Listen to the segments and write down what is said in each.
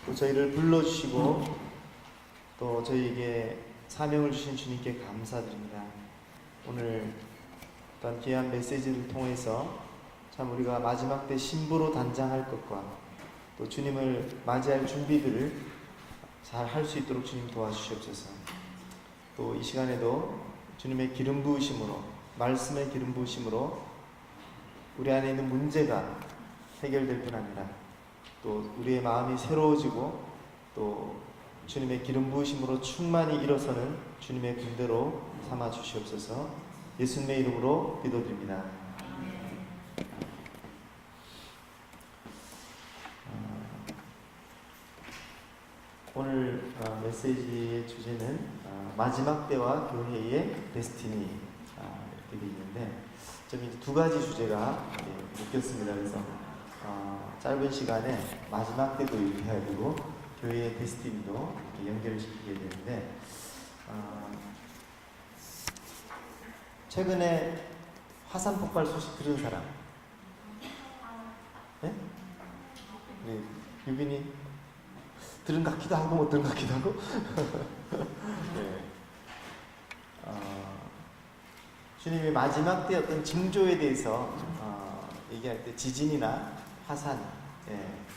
또 저희를 불러주시고 또 저희에게 사명을 주신 주님께 감사드립니다. 오늘 또한 귀한 메시지를 통해서 참 우리가 마지막 때 신부로 단장할 것과 또 주님을 맞이할 준비들을 잘 할 수 있도록 주님 도와주시옵소서. 또 이 시간에도 주님의 기름 부으심으로, 말씀의 기름 부으심으로 우리 안에 있는 문제가 해결될 뿐 아니라 또 우리의 마음이 새로워지고 또 주님의 기름 부으심으로 충만히 일어서는 주님의 군대로 삼아 주시옵소서. 예수님의 이름으로 기도드립니다. 오늘 메시지의 주제는 마지막 때와 교회의 데스티니 이렇게 되어 있는데 좀 이제 두 가지 주제가 묶였습니다. 그래서 짧은 시간에 마지막 때도 얘기해야 되고 교회의 데스티니도 이렇게 연결을 시키게 되는데 최근에 화산 폭발 소식 들은 사람? 네? 네, 유빈이 들은 것 같기도 하고 못 들은 것 같기도 하고 네. 주님의 마지막 때 어떤 징조에 대해서 얘기할 때 지진이나 화산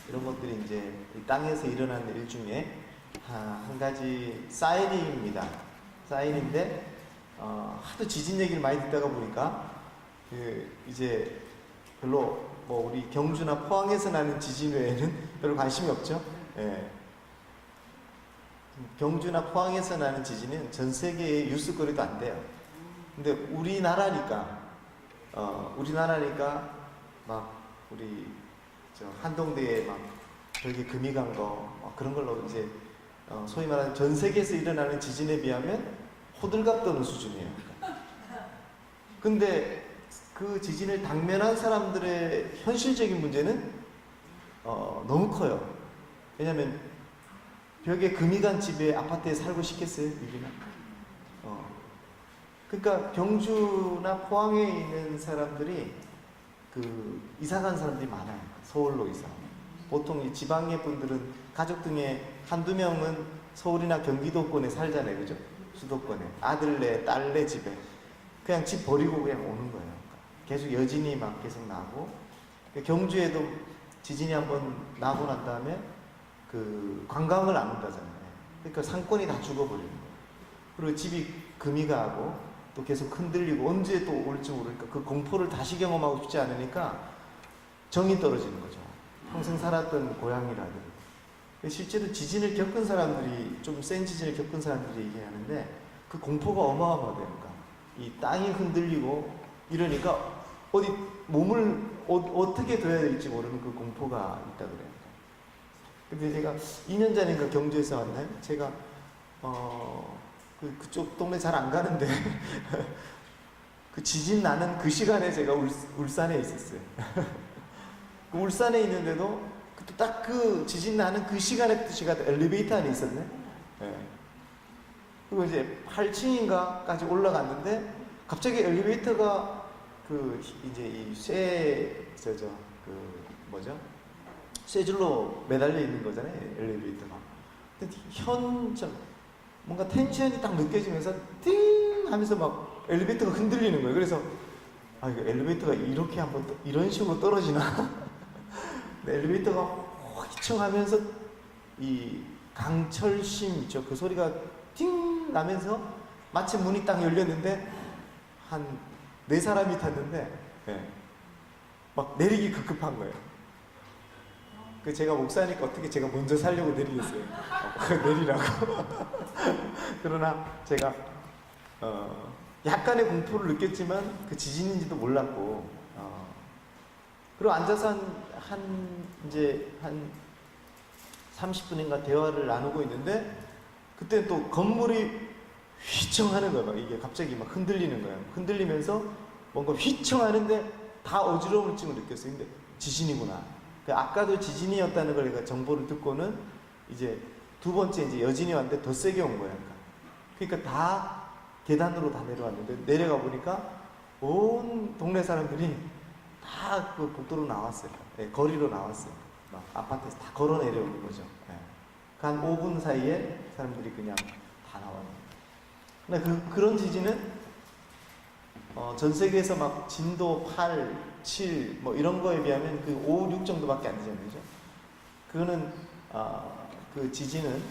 이런 것들이 이제 이 땅에서 일어나는 일 중에 한 가지 사인입니다. 사인인데 하도 지진 얘기를 많이 듣다가 보니까 이제 별로 뭐 우리 경주나 포항에서 나는 지진 외에는 별로 관심이 없죠. 예. 경주나 포항에서 나는 지진은 전 세계의 뉴스거리도 안 돼요. 근데 우리나라니까 막 우리 저 한동대에 막 벽에 금이 간 거 그런 걸로 이제 소위 말하는 전 세계에서 일어나는 지진에 비하면 호들갑 떠는 수준이에요. 근데 그 지진을 당면한 사람들의 현실적인 문제는 너무 커요. 왜냐하면 벽에 금이 간 집에 아파트에 살고 싶겠어요, 유빈아? 그러니까 경주나 포항에 있는 사람들이 이사 간 사람들이 많아요. 서울로 이사. 보통 이 지방의 분들은 가족 중에 한두 명은 서울이나 경기도권에 살잖아요, 그죠? 수도권에 아들네, 딸네 집에 그냥 집 버리고 그냥 오는 거예요. 계속 여진이 막 계속 나고 경주에도 지진이 한번 나고 난 다음에 관광을 안 온다잖아요. 그러니까 상권이 다 죽어버리는 거예요. 그리고 집이 금이 가고 또 계속 흔들리고 언제 또 올지 모르니까 그 공포를 다시 경험하고 싶지 않으니까 정이 떨어지는 거죠. 평생 살았던 고향이라도. 실제로 지진을 겪은 사람들이, 좀 센 지진을 겪은 사람들이 얘기하는데 그 공포가 어마어마하다니까. 이 땅이 흔들리고 이러니까 어디 몸을 어떻게 둬야 될지 모르는 그 공포가 있다 그래요. 근데 제가 2년 전인가 경주에서 왔나요? 제가 그쪽 동네 잘 안 가는데 그 지진 나는 그 시간에 제가 울산에 있었어요. 울산에 있는데도 딱 그 지진 나는 그 시간에 제가 엘리베이터 안에 있었네. 네. 그리고 이제 8층인가까지 올라갔는데 갑자기 엘리베이터가 이제 쇠줄로 매달려 있는 거잖아요, 엘리베이터가. 근데 뭔가 텐션이 딱 느껴지면서 띵 하면서 막 엘리베이터가 흔들리는 거예요. 그래서 이거 엘리베이터가 이렇게 이런 식으로 떨어지나? 엘리베이터가 휘청하면서 이 강철심 있죠. 그 소리가 띵 나면서 마치 문이 딱 열렸는데 한 4사람이 탔는데 막 내리기 급급한 거예요. 제가 목사니까 어떻게 제가 먼저 살려고 내리겠어요. 내리라고. 그러나 제가 약간의 공포를 느꼈지만 그 지진인지도 몰랐고 그리고 앉아서 이제 한 30분인가 대화를 나누고 있는데 그때 또 건물이 휘청하는 거예요. 이게 갑자기 막 흔들리는 거예요. 흔들리면서 뭔가 휘청하는데 다 어지러움증을 느꼈어요. 근데 지진이구나. 아까도 지진이었다는 걸 제가 정보를 듣고는 이제 두 번째 이제 여진이 왔는데 더 세게 온 거예요. 그러니까 다 계단으로 다 내려왔는데 내려가 보니까 온 동네 사람들이 다 그 복도로 나왔어요. 거리로 나왔어요. 막 아파트에서 다 걸어 내려오는 거죠. 한 5분 사이에 사람들이 그냥 다 나와요. 근데 그런 지진은 전 세계에서 막 진도 8, 7 뭐 이런 거에 비하면 그 5, 6 정도밖에 안 되잖아요. 그죠? 그거는 그 지진은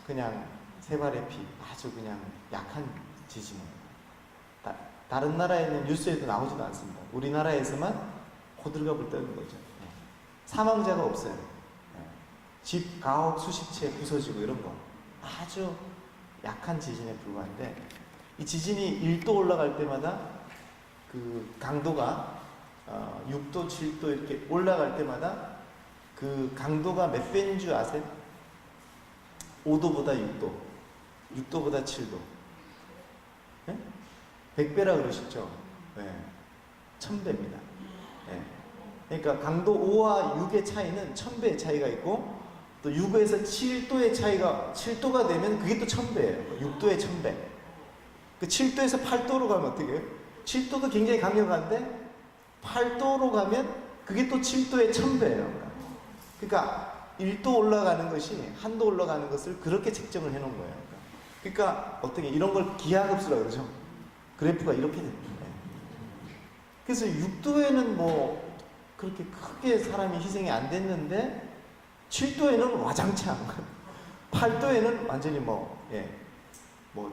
그냥 세발의 피, 아주 그냥 약한 지진입니다. 다른 나라에는 뉴스에도 나오지도 않습니다. 우리나라에서만 호들갑을 떠는 거죠. 사망자가 없어요. 집, 가옥, 수십 채 부서지고 이런 거 아주 약한 지진에 불과한데, 이 지진이 1도 올라갈 때마다 그 강도가 6도, 7도 이렇게 올라갈 때마다 그 강도가 몇 배인 줄 아세요? 5도보다 6도, 6도보다 7도. 네? 100배라 그러시죠? 네. 1000배입니다. 네. 그러니까 강도 5와 6의 차이는 1000배의 차이가 있고, 또 6에서 7도의 차이가 7도가 되면 그게 또 1000배예요. 6도의 1000배. 그 7도에서 8도로 가면 어떻게 해요? 7도도 굉장히 강력한데 8도로 가면 그게 또 7도의 1000배예요. 그러니까 1도 올라가는 것이 한도 올라가는 것을 그렇게 책정을 해놓은 거예요. 그러니까 어떻게 이런 걸 기하급수라 그러죠. 그래프가 이렇게 됩니다. 그래서 6도에는 뭐 그렇게 크게 사람이 희생이 안 됐는데 7도에는 와장창, 8도에는 완전히 뭐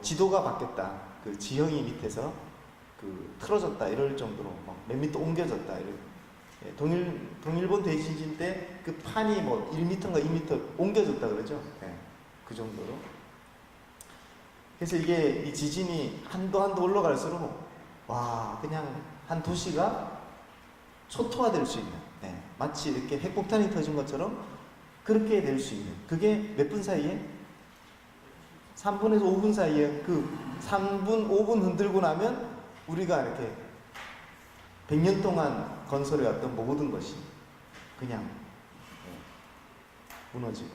지도가 바뀌었다. 그 지형이 밑에서 그 틀어졌다 이럴 정도로 몇 미터 옮겨졌다. 동일본 대지진 때 그 판이 뭐 1m인가 2m 옮겨졌다 그러죠. 그 정도로. 그래서 이게 이 지진이 한도 올라갈수록 와 그냥 한 도시가 초토화될 수 있는, 마치 이렇게 핵폭탄이 터진 것처럼 그렇게 될 수 있는, 그게 몇 분 사이에? 3분에서 5분 사이에 그 3분, 5분 흔들고 나면 우리가 이렇게 100년 동안 건설해왔던 모든 것이 그냥 무너지고,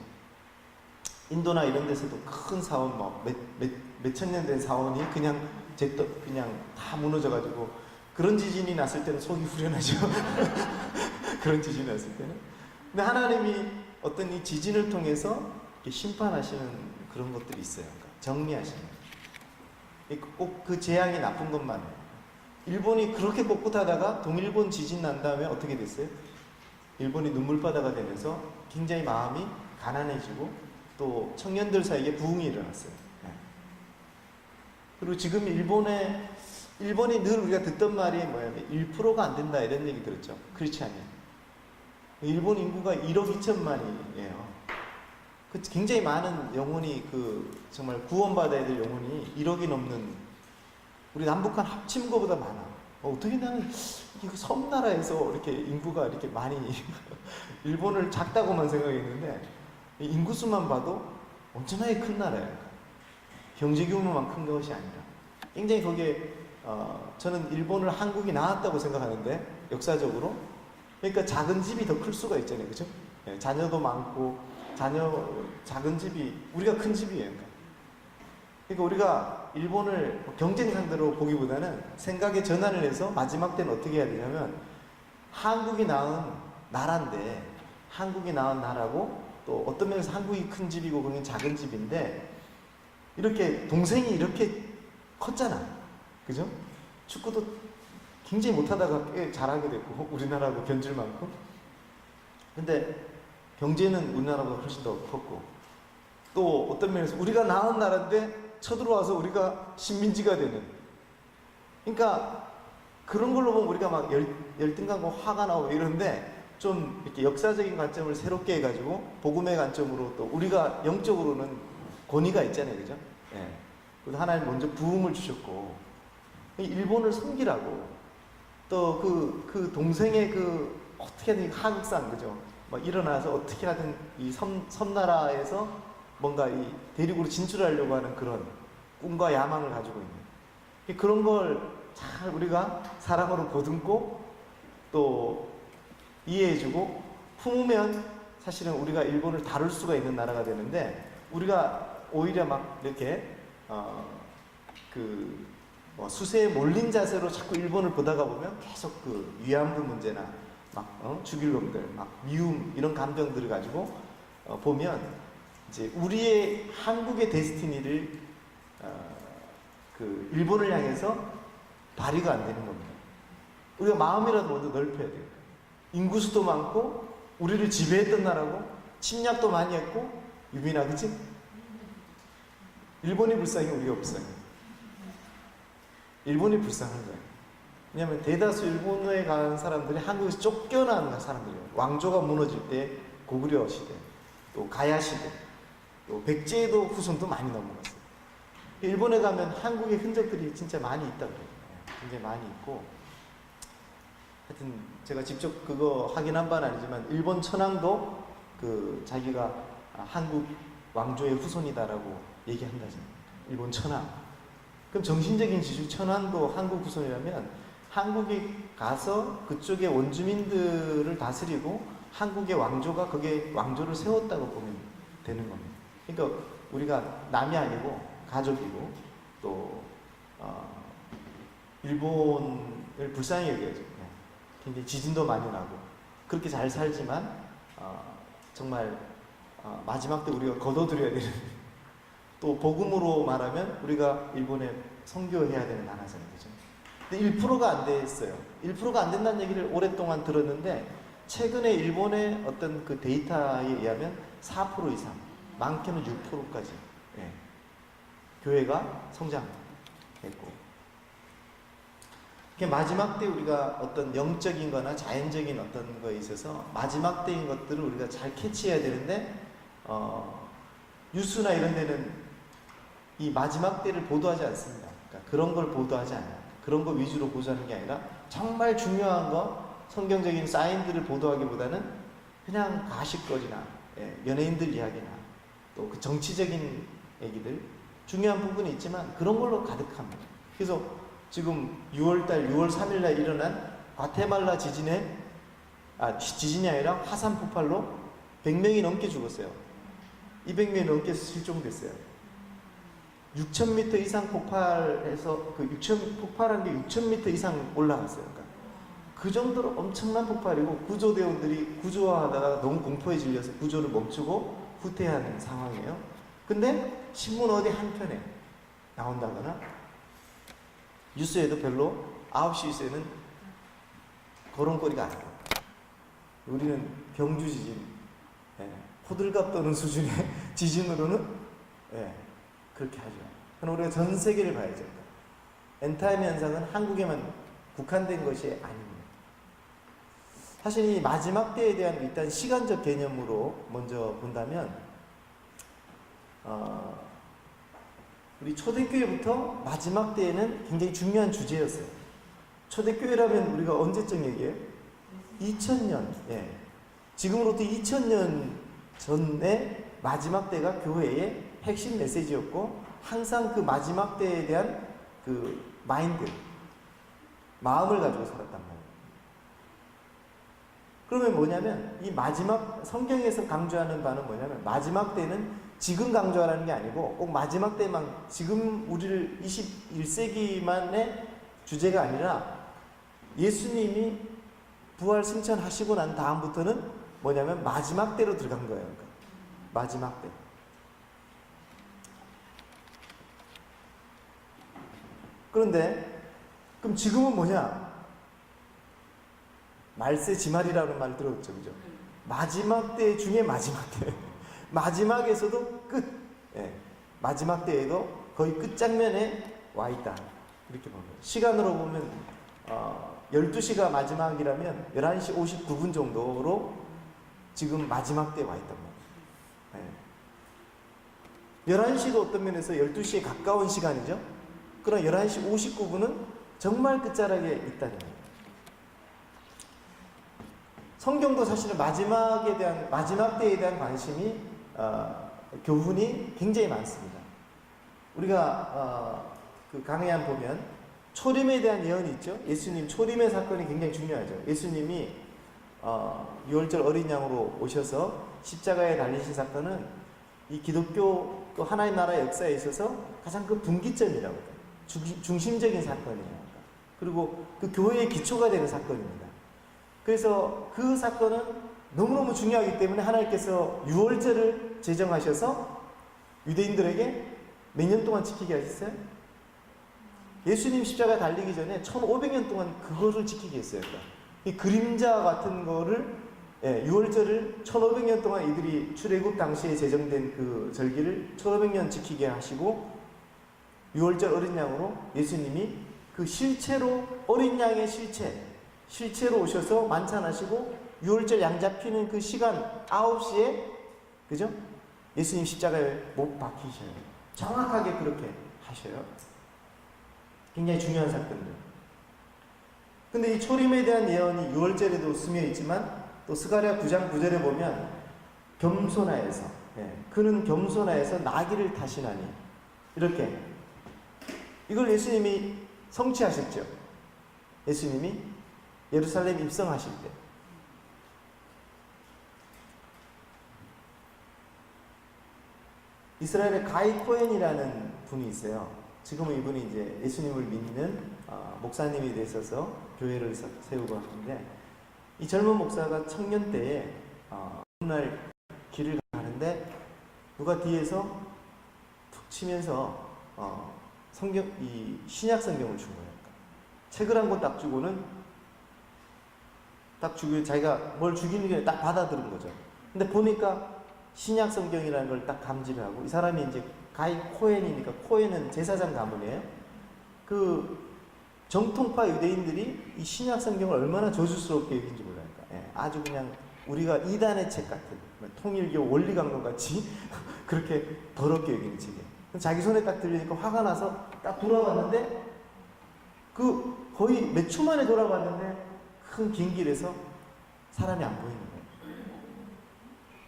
인도나 이런 데서도 큰 사원, 몇천 년 된 사원이 그냥 다 무너져가지고, 그런 지진이 났을 때는 속이 후련하죠. 그런 지진이 났을 때는. 근데 하나님이 어떤 이 지진을 통해서 심판하시는 그런 것들이 있어요. 그러니까 정리하시는. 꼭 그 재앙이 나쁜 것만이에요. 일본이 그렇게 꼿꼿하다가 동일본 지진 난 다음에 어떻게 됐어요? 일본이 눈물바다가 되면서 굉장히 마음이 가난해지고 또 청년들 사이에 부흥이 일어났어요. 그리고 지금 일본이 늘 우리가 듣던 말이 뭐냐면 1%가 안 된다 이런 얘기 들었죠. 그렇지 않아요. 일본 인구가 1억 2천만이에요. 굉장히 많은 영혼이 정말 구원받아야 될 영혼이 1억이 넘는, 우리 남북한 합친 것보다 많아. 어떻게 나는 이거 섬나라에서 이렇게 인구가 이렇게 많이 일본을 작다고만 생각했는데 인구수만 봐도 엄청나게 큰 나라예요. 경제 규모만 큰 것이 아니라 굉장히 거기에 저는 일본을 한국이 나았다고 생각하는데 역사적으로. 그러니까 작은 집이 더 클 수가 있잖아요, 그죠? 자녀도 많고 작은 집이 우리가 큰 집이에요. 그러니까 우리가 일본을 경쟁 상대로 보기보다는 생각의 전환을 해서 마지막 때는 어떻게 해야 되냐면, 한국이 낳은 나라인데, 한국이 낳은 나라고 또 어떤 면에서 한국이 큰 집이고 거긴 작은 집인데, 이렇게 동생이 이렇게 컸잖아, 그죠? 축구도 굉장히 못하다가 꽤 잘하게 됐고 우리나라하고 견줄 만큼. 근데 경제는 우리나라보다 훨씬 더 컸고, 또 어떤 면에서 우리가 낳은 나라인데 쳐들어와서 우리가 식민지가 되는. 그러니까 그런 걸로 보면 우리가 막 열등감과 화가 나고 이런데, 좀 이렇게 역사적인 관점을 새롭게 해가지고 복음의 관점으로 또 우리가 영적으로는 권위가 있잖아요, 그죠? 그래서 하나님 먼저 부흥을 주셨고 일본을 섬기라고, 또 그 동생의 어떻게 하든 하극상, 그죠? 막 일어나서 어떻게 하든 이 섬나라에서 뭔가 이 대륙으로 진출하려고 하는 그런 꿈과 야망을 가지고 있는, 그런 걸 잘 우리가 사랑으로 보듬고 또 이해해주고 품으면 사실은 우리가 일본을 다룰 수가 있는 나라가 되는데, 우리가 오히려 막 이렇게 수세에 몰린 자세로 자꾸 일본을 보다가 보면 계속 위안부 문제나 죽일 놈들, 미움 이런 감정들을 가지고 보면 이제 우리의 한국의 데스티니를 그 일본을 향해서 발휘가 안 되는 겁니다. 우리가 마음이라도 먼저 넓혀야 돼요. 인구수도 많고 우리를 지배했던 나라고 침략도 많이 했고 유빈아 그치? 일본이 불쌍해 우리가 불쌍해. 일본이 불쌍한 거예요. 왜냐하면 대다수 일본에 간 사람들이 한국에서 쫓겨난 사람들이에요. 왕조가 무너질 때 고구려 시대, 또 가야 시대, 또 백제도 후손도 많이 넘어갔어요. 일본에 가면 한국의 흔적들이 진짜 많이 있다고 그래요. 굉장히 많이 있고, 하여튼 제가 직접 그거 확인한 바는 아니지만 일본 천황도 그 자기가 한국 왕조의 후손이다라고 얘기한다잖아요. 일본 천황. 그럼 정신적인 지주 천황도 한국 후손이라면 한국에 가서 그쪽의 원주민들을 다스리고 한국의 왕조가 거기에 왕조를 세웠다고 보면 되는 겁니다. 그러니까 우리가 남이 아니고 가족이고 또 일본을 불쌍히 여겨야죠. 굉장히 지진도 많이 나고 그렇게 잘 살지만 정말 마지막 때 우리가 거둬들여야 되는 또 복음으로 말하면 우리가 일본에 선교해야 되는 나라잖아요. 그죠? 근데 1%가 안 됐어요. 1%가 안 된다는 얘기를 오랫동안 들었는데 최근에 일본의 어떤 그 데이터에 의하면 4% 이상, 많게는 6%까지 교회가 성장했고 마지막 때 우리가 어떤 영적인 거나 자연적인 어떤 거에 있어서 마지막 때인 것들을 우리가 잘 캐치해야 되는데 뉴스나 이런 데는 이 마지막 때를 보도하지 않습니다. 그러니까 그런 걸 보도하지 않아요. 그런 거 위주로 보도하는 게 아니라 정말 중요한 거 성경적인 사인들을 보도하기보다는 그냥 가십거리나 연예인들 이야기나 또 그 정치적인 얘기들 중요한 부분이 있지만 그런 걸로 가득합니다. 그래서 지금 6월달 6월 3일날 일어난 과테말라 지진이 아니라 화산 폭발로 100명이 넘게 죽었어요. 200명이 넘게 실종됐어요. 6,000m 이상 폭발해서 폭발한 게 6,000m 이상 올라갔어요. 그러니까 그 정도로 엄청난 폭발이고 구조대원들이 구조하다가 너무 공포에 질려서 구조를 멈추고 후퇴하는 상황이에요. 근데 신문 어디 한편에 나온다거나 뉴스에도 별로 9시 뉴스에는 거론거리가 아니에요. 우리는 경주 지진, 호들갑 떠는 수준의 지진으로는 그렇게 하죠. 그럼 우리가 전 세계를 봐야죠. 엔타임 현상은 한국에만 국한된 것이 아닙니다. 사실 이 마지막 때에 대한 일단 시간적 개념으로 먼저 본다면 우리 초대교회부터 마지막 때에는 굉장히 중요한 주제였어요. 초대교회라면 우리가 언제쯤 얘기해요? 2000년. 지금으로부터 2000년 전에 마지막 때가 교회의 핵심 메시지였고 항상 그 마지막 때에 대한 그 마인드, 마음을 가지고 살았단 말이에요. 그러면 뭐냐면 이 마지막 성경에서 강조하는 바는 뭐냐면 마지막 때는 지금 강조하라는 게 아니고 꼭 마지막 때만 지금 우리를 21세기만의 주제가 아니라 예수님이 부활 승천하시고 난 다음부터는 뭐냐면 마지막 때로 들어간 거예요. 그러니까 마지막 때. 그런데 그럼 지금은 뭐냐? 말세 지말이라는 말 들었죠, 그죠? 마지막 때 중에 마지막 때. 마지막에서도 끝. 마지막 때에도 거의 끝장면에 와 있다. 이렇게 봅니다. 시간으로 보면 12시가 마지막이라면 11시 59분 정도로 지금 마지막 때에 와 있단 말이에요. 11시도 어떤 면에서 12시에 가까운 시간이죠. 그럼 11시 59분은 정말 끝자락에 있다는 거예요. 성경도 사실은 마지막 때에 대한 관심이 교훈이 굉장히 많습니다. 우리가 그 강해안 보면 초림에 대한 예언이 있죠. 예수님 초림의 사건이 굉장히 중요하죠. 예수님이 6월절 어린 양으로 오셔서 십자가에 달리신 사건은 이 기독교 또 하나님 나라 역사에 있어서 가장 그 분기점이라고 해요. 중심적인 사건이에요. 그리고 그 교회의 기초가 되는 사건입니다. 그래서 그 사건은 너무너무 중요하기 때문에 하나님께서 유월절을 제정하셔서 유대인들에게 몇 년 동안 지키게 하셨어요? 예수님 십자가 달리기 전에 1500년 동안 그거를 지키게 했어요. 이 그림자 같은 거를, 유월절을 1500년 동안 이들이 출애굽 당시에 제정된 그 절기를 1500년 지키게 하시고, 유월절 어린 양으로 예수님이 그 실체로, 어린 양의 실체로 오셔서 만찬하시고, 유월절 양 잡히는 그 시간 9시에, 그죠? 예수님 십자가에 못 박히셔요. 정확하게 그렇게 하셔요. 굉장히 중요한 사건들. 근데 이 초림에 대한 예언이 유월절에도 스며 있지만, 또 스가랴 9장 9절에 보면 겸손하여서, 그는 겸손하여서 나귀를 타시나니, 이렇게 이걸 예수님이 성취하셨죠. 예수님이 예루살렘 입성하실 때. 이스라엘의 가이 코헨이라는 분이 있어요. 지금은 이분이 이제 예수님을 믿는 목사님이 되셔서 교회를 세우고 하는데, 이 젊은 목사가 청년 때에 어느 날 길을 가는데 누가 뒤에서 툭 치면서 이 신약 성경을 준 거예요. 책을 한 권 딱 주고는, 딱 주고 자기가 뭘 주기는 게 딱 받아들은 거죠. 근데 보니까 신약 성경이라는 걸 딱 감지를 하고, 이 사람이 이제 가이 코헨이니까, 코헨은 제사장 가문이에요. 그 정통파 유대인들이 이 신약 성경을 얼마나 저주스럽게 여긴지 몰라요. 아주 그냥 우리가 이단의 책 같은, 통일교 원리강론 같이 그렇게 더럽게 여기는 책이에요. 자기 손에 딱 들리니까 화가 나서 딱 돌아봤는데, 그 거의 몇 초 만에 돌아봤는데 큰 긴 길에서 사람이 안 보이는 거예요.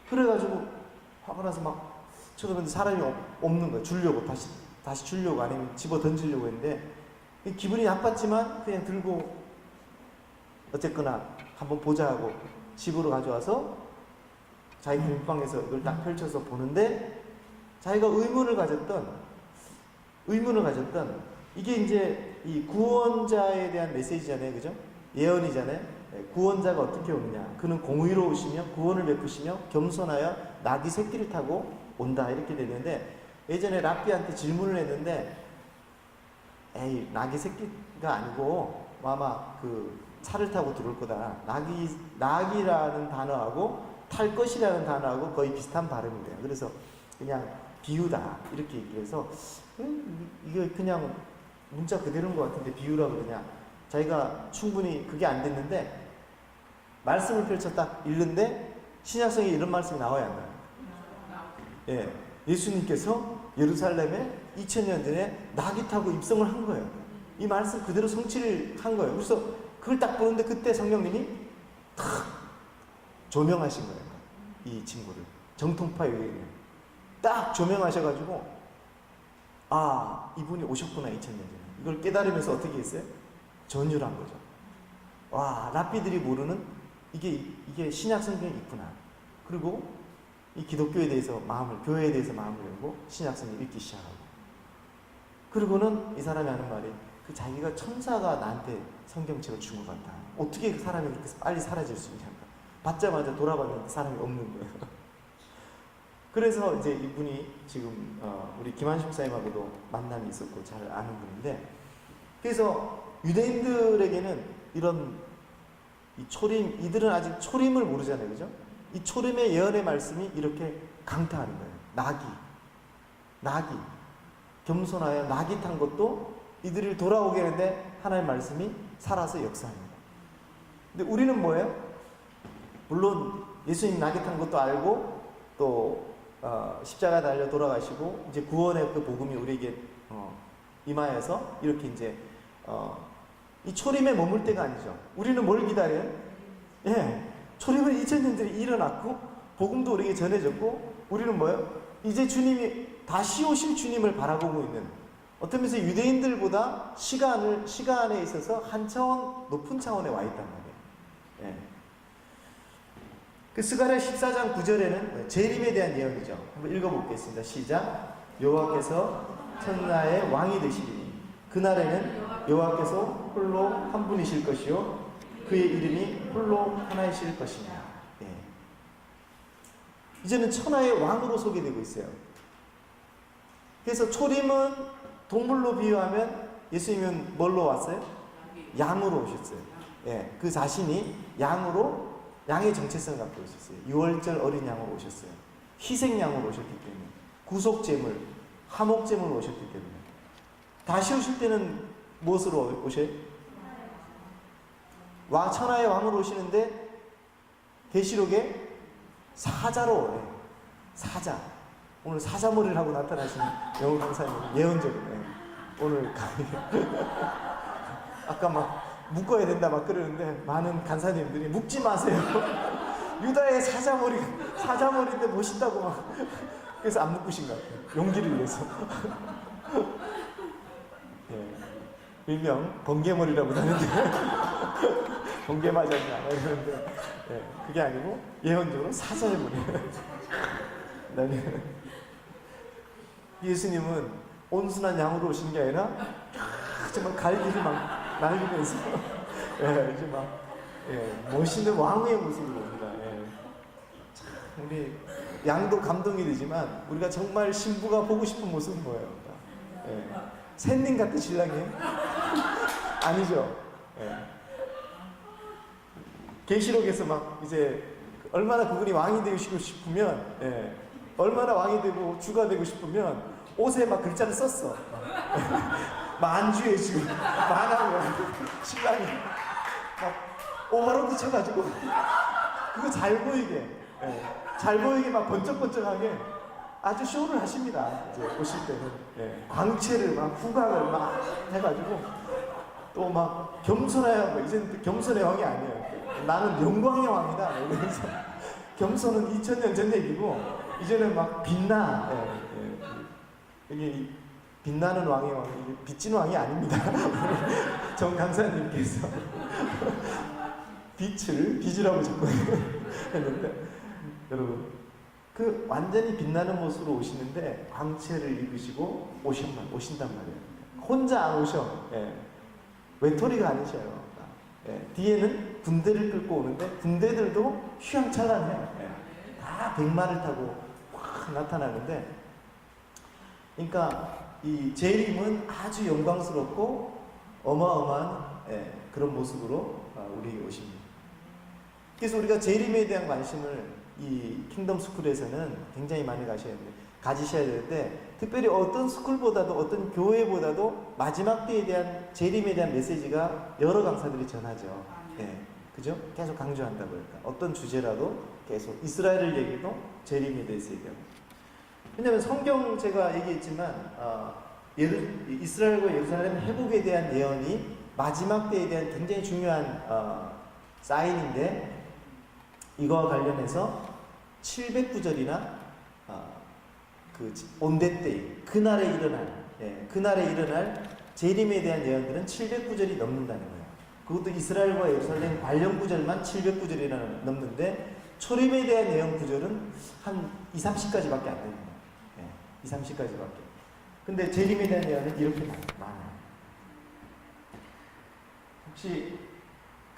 그래가지고 화가 나서 막 쳐다봤는데 사람이 없는 거예요. 주려고, 다시 주려고, 아니면 집어 던지려고 했는데, 기분이 나빴지만 그냥 들고 어쨌거나 한번 보자 하고 집으로 가져와서 자기 공방에서 이걸 딱 펼쳐서 보는데, 자기가 의문을 가졌던 이게 이제 이 구원자에 대한 메시지잖아요. 그죠? 예언이잖아요. 구원자가 어떻게 오느냐. 그는 공의로우시며 구원을 베푸시며 겸손하여 나귀 새끼를 타고 온다. 이렇게 되는데, 예전에 랍비한테 질문을 했는데, 에이, 나귀 새끼가 아니고 아마 그 차를 타고 들어올 거다. 나귀라는 단어하고 탈 것이라는 단어하고 거의 비슷한 발음이래요. 그래서 그냥 비유다. 이렇게 얘기해서, 이게 그냥 문자 그대로인 것 같은데 비유라고 그러냐. 자기가 충분히 그게 안 됐는데, 말씀을 펼쳐 딱 읽는데 신약성에 이런 말씀이 나와야 한다. 예수님께서 예루살렘에 2000년 전에 나귀 타고 입성을 한 거예요. 이 말씀 그대로 성취를 한 거예요. 그래서 그걸 딱 보는데 그때 성령님이 탁 조명하신 거예요. 이 친구를. 정통파 유대인을 딱 조명하셔가지고, 아, 이분이 오셨구나 2000년 전에. 이걸 깨달으면서 어떻게 했어요? 전율한 거죠. 와, 랍비들이 모르는 이게 신약 성경이 있구나. 그리고 이 기독교에 대해서 교회에 대해서 마음을 열고 신약 성경 읽기 시작하고. 그리고는 이 사람이 하는 말이, 그 자기가 천사가 나한테 성경책을 준 것 같다. 어떻게 그 사람이 그렇게 빨리 사라질 수 있냐. 받자마자 돌아봤는데 사람이 없는 거예요. 그래서 이제 이분이 지금 우리 김한식 목사님하고도 만남이 있었고 잘 아는 분인데, 그래서 유대인들에게는 이런 이 초림, 이들은 아직 초림을 모르잖아요. 그죠? 이 초림의 예언의 말씀이 이렇게 강타하는 거예요. 나귀. 겸손하여 나귀 탄 것도 이들이 돌아오게 하는데 하나님의 말씀이 살아서 역사합니다. 근데 우리는 뭐예요? 물론 예수님 나귀 탄 것도 알고, 또 십자가 달려 돌아가시고 이제 구원의 그 복음이 우리에게 임하여서 이렇게 이제 이 초림에 머물 때가 아니죠. 우리는 뭘 기다려요? 초림은 2000년 전에 일어났고 복음도 우리에게 전해졌고, 우리는 뭐예요? 이제 주님이 다시 오실 주님을 바라보고 있는, 어떤 면에서 유대인들보다 시간에 있어서 한 차원 높은 차원에 와 있단 말이에요. 그 스가랴 14장 9절에는 재림에 대한 예언이죠. 한번 읽어보겠습니다. 시작. 여호와께서 천하의 왕이 되시리니 그날에는 여호와께서 홀로 한 분이실 것이요 그의 이름이 홀로 하나이실 것이냐. 이제는 천하의 왕으로 소개되고 있어요. 그래서 초림은 동물로 비유하면 예수님은 뭘로 왔어요? 양으로 오셨어요. 예, 그 자신이 양의 정체성을 갖고 오셨어요. 유월절 어린 양으로 오셨어요. 희생양으로 오셨기 때문에, 구속제물, 화목제물로 오셨기 때문에. 다시 오실 때는 무엇으로 오셔요? 천하의 왕으로 오시는데 계시록에 사자로 오네. 사자. 오늘 사자머리를 하고 나타나시는 영우 강사님 예언적이네. 오늘 아까 막 묶어야 된다 막 그러는데 많은 간사님들이 묶지 마세요. 유다의 사자머리인데 멋있다고 막. 그래서 안 묶으신 것 같아요. 용기를 위해서. 예. 일명 번개머리라고 하는데 번개 맞았냐 이러는데, 예. 그게 아니고 예언적으로 사자의 머리. 예수님은 온순한 양으로 오신 게 아니라 정말 갈기를 막 날리면서 이제 막 멋있는 왕의 모습으로 옵니다. 참 우리 양도 감동이 되지만 우리가 정말 신부가 보고 싶은 모습은 뭐예요? 샌님 같은 신랑이에요? 아니죠. 계시록에서 막 이제 얼마나 그분이 왕이 되시고 싶으면, 얼마나 왕이 되고 주가 되고 싶으면 옷에 막 글자를 썼어. 만주의 주, 만하고 신랑이 막 오바로 붙여가지고 그거 잘 보이게, 잘 보이게 막 번쩍번쩍하게 아주 쇼를 하십니다. 이제 오실 때는 광채를 막 후각을 막 해가지고 또 막 겸손해야 이제는 겸손의 왕이 아니에요. 나는 영광의 왕이다. 이러면서 겸손은 2000년 전 얘기고 이제는 막 빛나. 이게 빛나는 왕의 왕이 빛진 왕이 아닙니다. 정 강사님께서 빛이라고 자꾸 했는데 여러분 그 완전히 빛나는 모습으로 오시는데 광채를 입으시고 오신단 말이에요. 혼자 안 오셔. 외톨이가 아니셔요. 뒤에는 군대를 끌고 오는데 군대들도 휘황찬란해요. 다 백마를 타고 확 나타나는데, 그러니까 이 재림은 아주 영광스럽고 어마어마한 그런 모습으로 우리에게 오십니다. 그래서 우리가 재림에 대한 관심을 이 킹덤 스쿨에서는 굉장히 많이 가지셔야 되는데, 특별히 어떤 스쿨보다도 어떤 교회보다도 마지막 때에 대한 재림에 대한 메시지가 여러 강사들이 전하죠. 그죠? 계속 강조한다고 그럴까. 어떤 주제라도 계속 이스라엘을 얘기도 재림에 대해서 얘기하고. 왜냐하면 성경 제가 얘기했지만 이스라엘과 예루살렘 회복에 대한 예언이 마지막 때에 대한 굉장히 중요한 사인인데, 이거와 관련해서 700구절이나 그 온대 때 그날에 일어날 재림에 대한 예언들은 700구절이 넘는다는 거예요. 그것도 이스라엘과 예루살렘 관련 구절만 700구절이나 넘는데 초림에 대한 예언 구절은 한 2, 30가지밖에 안 됩니다. 2, 30가지밖에. 근데 재림에 대한 예언은 이렇게 많아요. 혹시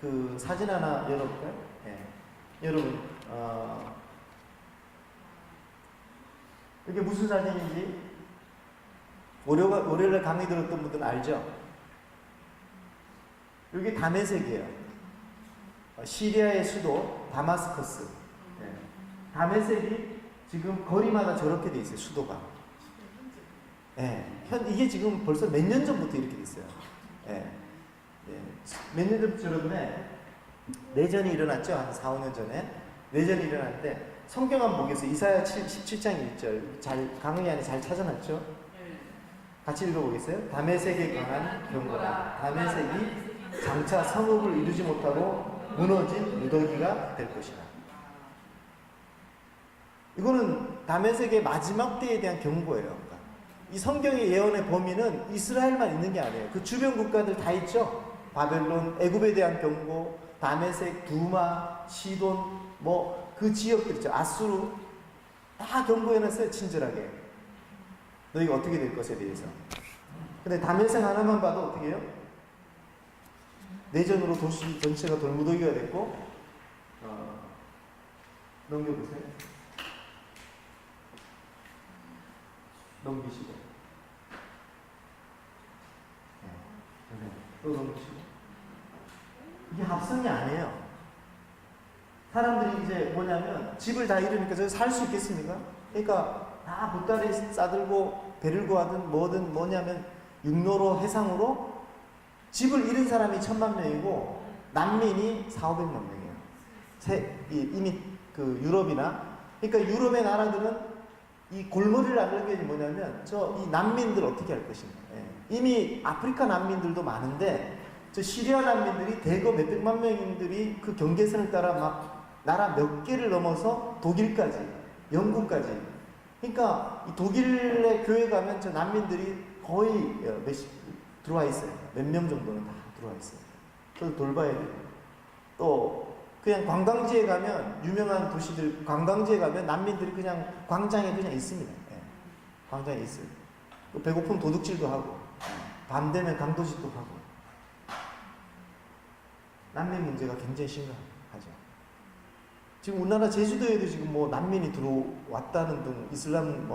그 사진 하나 열어볼까요? 여러분, 이게 무슨 사진인지 월요일 강의 들었던 분들은 알죠? 여기 다메섹이에요. 시리아의 수도 다마스커스. 다메섹이 지금 거리마다 저렇게 돼 있어요. 수도가. 이게 지금 벌써 몇 년 전부터 이렇게 됐어요. 몇 년 전부터 저런데 내전이 일어났죠. 한 4, 5년 전에 내전이 일어날 때 성경 한번 보겠어요. 이사야 17장 1절 강의 안에 잘 찾아놨죠. 같이 읽어보겠어요. 다메섹에 관한 경고다. 다메섹이 장차 성읍을 이루지 못하고 무너진 무더기가 될 것이다. 이거는 다메섹의 마지막 때에 대한 경고예요. 그러니까 이 성경의 예언의 범위는 이스라엘만 있는 게 아니에요. 그 주변 국가들 다 있죠. 바벨론, 애굽에 대한 경고, 다메섹, 두마, 시돈, 뭐 그 지역들 있죠. 아수르 다 경고해놨어요. 친절하게. 너희가 어떻게 될 것에 대해서. 근데 다메섹 하나만 봐도 어떻게 해요? 내전으로 도시 전체가 돌무더기가 됐고, 넘겨보세요. 넘기시고. 또 넘기시고. 이게 합성이 아니에요. 사람들이 이제 뭐냐면 집을 다 잃으니까 저 살 수 있겠습니까? 그러니까 다 보따리 싸들고 배를 구하든 뭐든 뭐냐면 육로로 해상으로 집을 잃은 사람이 1000만 명이고 난민이 400~500만 명이에요. 이미 그 유럽이나 그러니까 유럽의 나라들은 이 골머리를 앓는 게 뭐냐면 저 이 난민들 어떻게 할 것인가. 예. 이미 아프리카 난민들도 많은데 저 시리아 난민들이 대거 몇백만 명들이 그 경계선을 따라 막 나라 몇 개를 넘어서 독일까지 영국까지 그러니까 이 독일의 교회 가면 저 난민들이 거의 몇십 들어와 있어요. 몇 명 정도는 다 들어와 있어요. 그래서 돌봐야 돼요. 또 그냥 관광지에 가면 유명한 도시들 관광지에 가면 난민들이 그냥 광장에 그냥 있습니다. 예. 광장에 있어요. 배고프면 도둑질도 하고 밤 되면 강도짓도 하고 난민 문제가 굉장히 심각하죠. 지금 우리나라 제주도에도 지금 뭐 난민이 들어왔다는 등 이슬람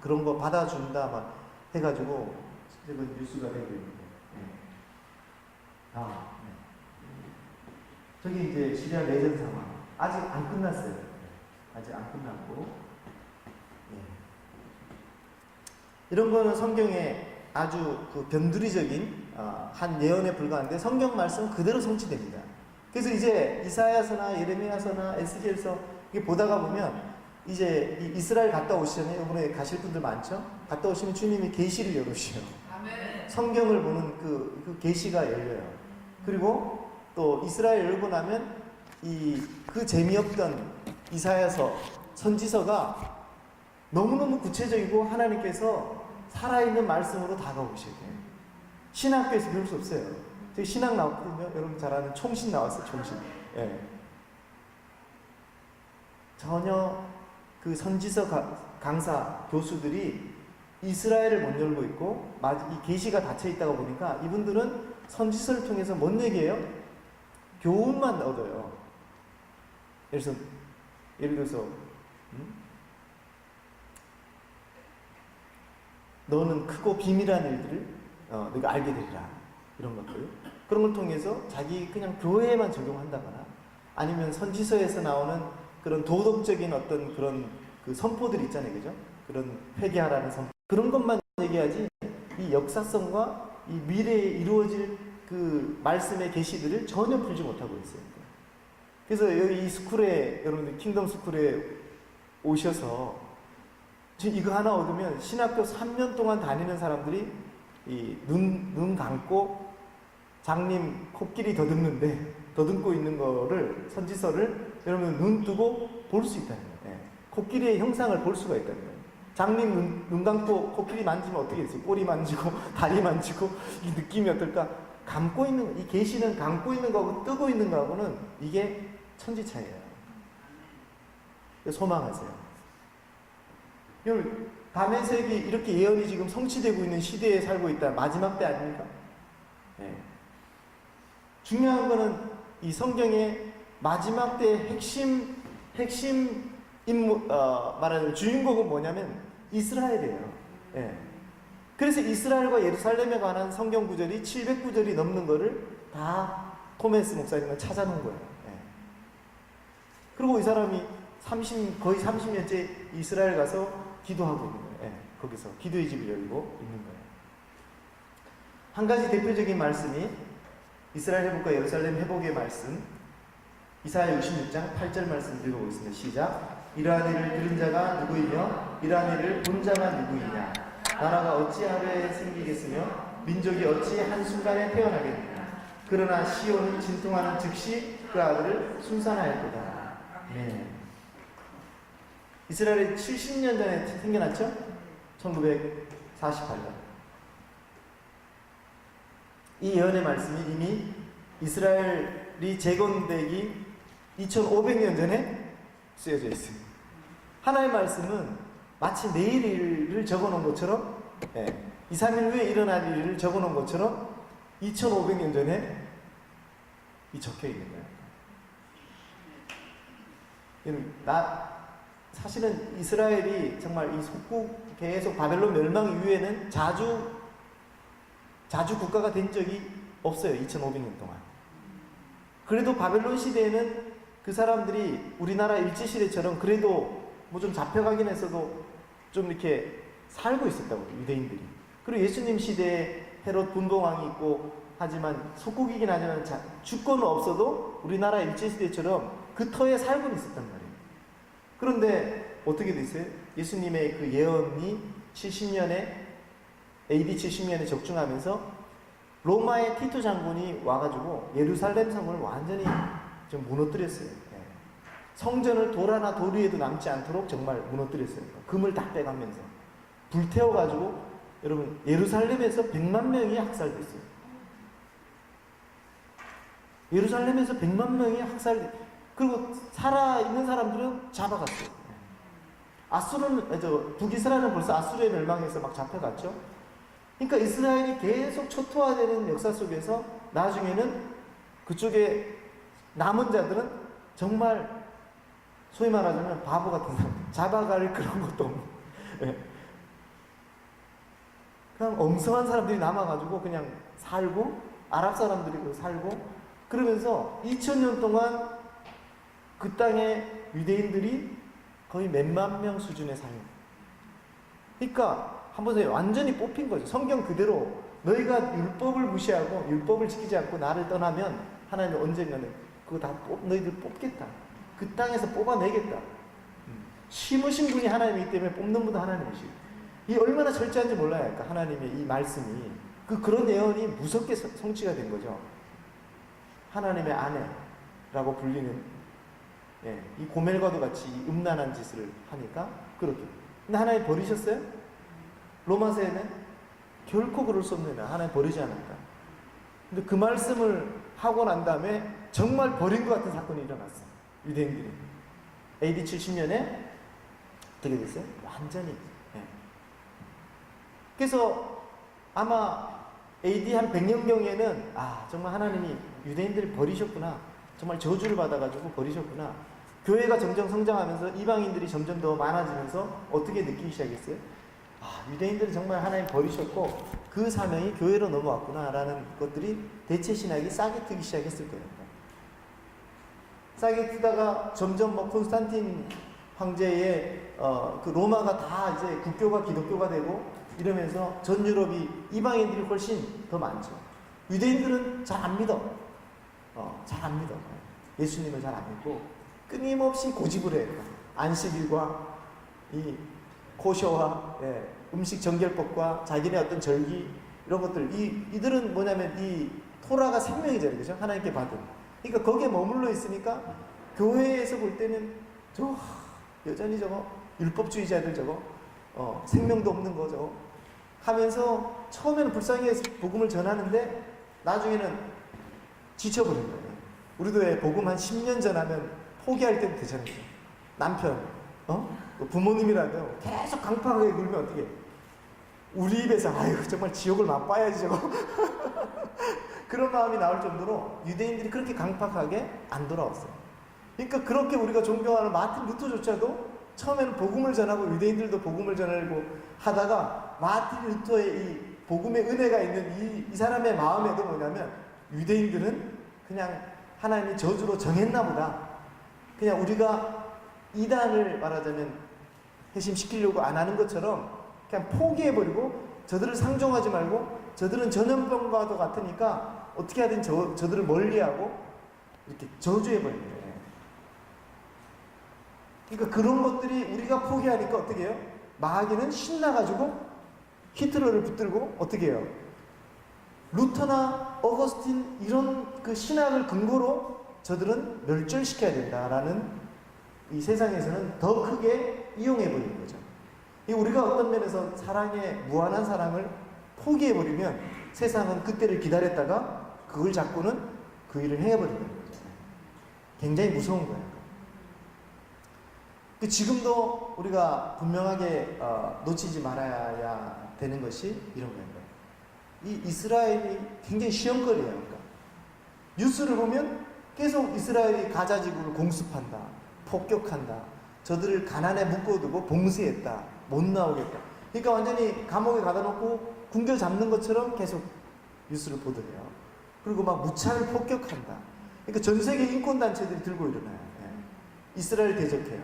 그런 거 받아준다 막 해가지고 지금 뉴스가 되고 있는데. 네. 저기 이제 시리아 내전 상황 아직 안 끝났어요. 아직 안 끝났고. 이런 거는 성경에 아주 그 변두리적인 한 예언에 불과한데 성경 말씀 그대로 성취됩니다. 그래서 이제 이사야서나 예레미야서나 에스겔서 이게 보다가 보면 이제 이스라엘 갔다 오시잖아요. 이번에 가실 분들 많죠. 갔다 오시면 주님이 계시를 열으셔요. 성경을 보는 그 계시가 열려요. 그리고 또 이스라엘 열고 나면 그 재미없던 이사야서 선지서가 너무너무 구체적이고 하나님께서 살아있는 말씀으로 다가오셔야 돼요. 신학교에서 배울 수 없어요. 저희 신학 나왔거든요. 여러분 잘 아는 총신 나왔어요. 총신. 예. 전혀 그 선지서 강사 교수들이 이스라엘을 못 열고 있고 이 계시가 닫혀 있다가 보니까 이분들은 선지서를 통해서 뭔 얘기예요? 교훈만 얻어요. 예를 들어서 너는 크고 비밀한 일들을 너가 알게 되리라. 이런 것들. 그런 걸 통해서 자기 그냥 교회에만 적용한다거나 아니면 선지서에서 나오는 그런 도덕적인 어떤 그런 그 선포들 있잖아요. 그죠? 그런 회개하라는 선포. 그런 것만 얘기하지 이 역사성과 이 미래에 이루어질 그 말씀의 계시들을 전혀 풀지 못하고 있어요. 그래서 여기 이 스쿨에 여러분들 킹덤 스쿨에 오셔서 이거 하나 얻으면 신학교 3년 동안 다니는 사람들이 이 눈 감고 장님 코끼리 더듬고 있는 거를 선지서를 여러분 눈 뜨고 볼 수 있다는 거예요. 예. 코끼리의 형상을 볼 수가 있다는 거예요. 장님 눈 감고 코끼리 만지면 어떻게 됐어요? 꼬리 만지고 다리 만지고 이 느낌이 어떨까? 감고 있는 이 계시는 감고 있는 거하고 뜨고 있는 거하고는 이게 천지 차이예요. 소망하세요. 밤의 색이 이렇게 예언이 지금 성취되고 있는 시대에 살고 있다. 마지막 때 아닙니까? 네. 중요한 거는 이 성경의 마지막 때의 핵심 인물, 말하자면 주인공은 뭐냐면 이스라엘이에요. 네. 그래서 이스라엘과 예루살렘에 관한 성경 구절이 700구절이 넘는 거를 다 토메스 목사님은 찾아놓은 거예요. 네. 그리고 이 사람이 거의 30년째 이스라엘 가서 기도하고 있는 거예요. 네, 거기서 기도의 집을 열고 있는 거예요. 한 가지 대표적인 말씀이 이스라엘 회복과 예루살렘 회복의 말씀 이사야 66장 8절 말씀 읽어보겠습니다. 시작. 이러한 일을 들은 자가 누구이며 이러한 일을 본 자가 누구이냐. 나라가 어찌 하루에 생기겠으며 민족이 어찌 한순간에 태어나겠느냐. 그러나 시온은 진통하는 즉시 그 아들을 순산하였 거다. 네. 이스라엘이 70년 전에 생겨났죠? 1948년. 이 예언의 말씀이 이미 이스라엘이 재건되기 2500년 전에 쓰여져 있습니다. 하나의 말씀은 마치 내일 일을 적어놓은 것처럼 2, 3일 후에 일어날 일을 적어놓은 것처럼 2500년 전에 적혀 있는 거예요. 사실은 이스라엘이 정말 이 속국 계속 바벨론 멸망 이후에는 자주 국가가 된 적이 없어요. 2500년 동안. 그래도 바벨론 시대에는 그 사람들이 우리나라 일제시대처럼 그래도 뭐 좀 잡혀가긴 했어도 좀 이렇게 살고 있었다고, 유대인들이. 그리고 예수님 시대에 헤롯 분봉왕이 있고 하지만 속국이긴 하지만 주권은 없어도 우리나라 일제시대처럼 그 터에 살고 있었단 말이에요. 그런데 어떻게 됐어요? 예수님의 그 예언이 70년에 AD 70년에 적중하면서 로마의 티투 장군이 와가지고 예루살렘 성을 완전히 좀 무너뜨렸어요. 성전을 돌 하나 돌 위에도 남지 않도록 정말 무너뜨렸어요. 금을 다 빼가면서 불태워가지고 여러분 예루살렘에서 100만 명이 학살됐어요. 예루살렘에서 100만 명이 그리고 살아있는 사람들은 잡아갔어요. 북이스라엘은 벌써 아수르에 멸망해서 막 잡혀갔죠. 그러니까 이스라엘이 계속 초토화되는 역사 속에서 나중에는 그쪽에 남은 자들은 정말 소위 말하자면 바보 같은 사람, 잡아갈 그런 것도 없는, 그냥 엉성한 사람들이 남아가지고 그냥 살고, 아랍 사람들이 살고, 그러면서 2000년 동안 그 땅에 유대인들이 거의 몇만 명 수준의 삶. 그러니까 한번 보세요. 완전히 뽑힌 거죠. 성경 그대로 너희가 율법을 무시하고 율법을 지키지 않고 나를 떠나면 하나님은 언젠가는 그거 다 너희들 뽑겠다. 그 땅에서 뽑아내겠다. 심으신 분이 하나님이기 때문에 뽑는 분도 하나님이시고, 이 얼마나 철저한지 몰라요. 그러니까 하나님의 이 말씀이 그런 예언이 무섭게 성취가 된 거죠. 하나님의 아내라고 불리는, 이 고멜과도 같이 이 음란한 짓을 하니까 그렇게. 근데 하나님 버리셨어요? 로마서에는 결코 그럴 수 없는, 하나님 버리지 않았다. 근데 그 말씀을 하고 난 다음에 정말 버린 것 같은 사건이 일어났어요. 유대인들이. AD 70년에 어떻게 됐어요? 완전히. 그래서 아마 AD 한 100년경에는 정말 하나님이 유대인들을 버리셨구나. 정말 저주를 받아가지고 버리셨구나. 교회가 점점 성장하면서 이방인들이 점점 더 많아지면서 어떻게 느끼기 시작했어요? 유대인들은 정말 하나님 버리셨고 그 사명이 교회로 넘어왔구나 라는 것들이 대체 신학이 싹이 트기 시작했을 거예요. 싹이 트다가 점점 콘스탄틴 황제의 그 로마가 다 이제 국교가 기독교가 되고 이러면서 전 유럽이 이방인들이 훨씬 더 많죠. 유대인들은 잘 안 믿어. 잘 안 믿어. 예수님을 잘 안 믿고 끊임없이 고집을 해요. 안식일과 이 코셔와 음식 정결법과 자기네 어떤 절기 이런 것들, 이들은 뭐냐면 이 토라가 생명이잖아요. 그죠? 하나님께 받은. 그러니까 거기에 머물러 있으니까 교회에서 볼 때는 여전히 저거 율법주의자들 저거 생명도 없는 거 저거 하면서 처음에는 불쌍해서 복음을 전하는데 나중에는 지쳐버린 거예요. 우리도 왜 복음 한 10년 전하면 포기할 때도 되잖아요. 남편, 부모님이라도 계속 강팍하게 굴면 어떻게? 우리 입에서 정말 지옥을 맛봐야지 저거. 그런 마음이 나올 정도로 유대인들이 그렇게 강팍하게 안 돌아왔어요. 그러니까 그렇게 우리가 존경하는 마틴 루터조차도 처음에는 복음을 전하고 유대인들도 복음을 전하려고 하다가 마틴 루터의 이 복음의 은혜가 있는 이 사람의 마음에도 뭐냐면 유대인들은 그냥 하나님이 저주로 정했나 보다. 그냥 우리가 이단을 말하자면 회심시키려고 안 하는 것처럼 그냥 포기해버리고 저들을 상종하지 말고 저들은 전염병과도 같으니까 어떻게 하든 저들을 멀리하고 이렇게 저주해버리는 거예요. 그러니까 그런 것들이 우리가 포기하니까 어떻게 해요? 마귀는 신나가지고 히틀러를 붙들고 어떻게 해요? 루터나 어거스틴 이런 그 신학을 근거로 저들은 멸절시켜야 된다라는 이 세상에서는 더 크게 이용해버리는 거죠. 우리가 어떤 면에서 사랑의 무한한 사랑을 포기해버리면 세상은 그때를 기다렸다가 그걸 잡고는 그 일을 해버리는 거죠. 굉장히 무서운 거예요. 지금도 우리가 분명하게 놓치지 말아야 되는 것이 이런 거예요. 이 이스라엘이 굉장히 시험거리예요. 그러니까 뉴스를 보면 계속 이스라엘이 가자지구를 공습한다, 폭격한다, 저들을 가난에 묶어두고 봉쇄했다. 못 나오겠다. 그러니까 완전히 감옥에 가다 놓고 군결 잡는 것처럼 계속 뉴스를 보더래요. 그리고 막 무차를 폭격한다. 그러니까 전 세계 인권단체들이 들고 일어나요. 이스라엘 대적해요.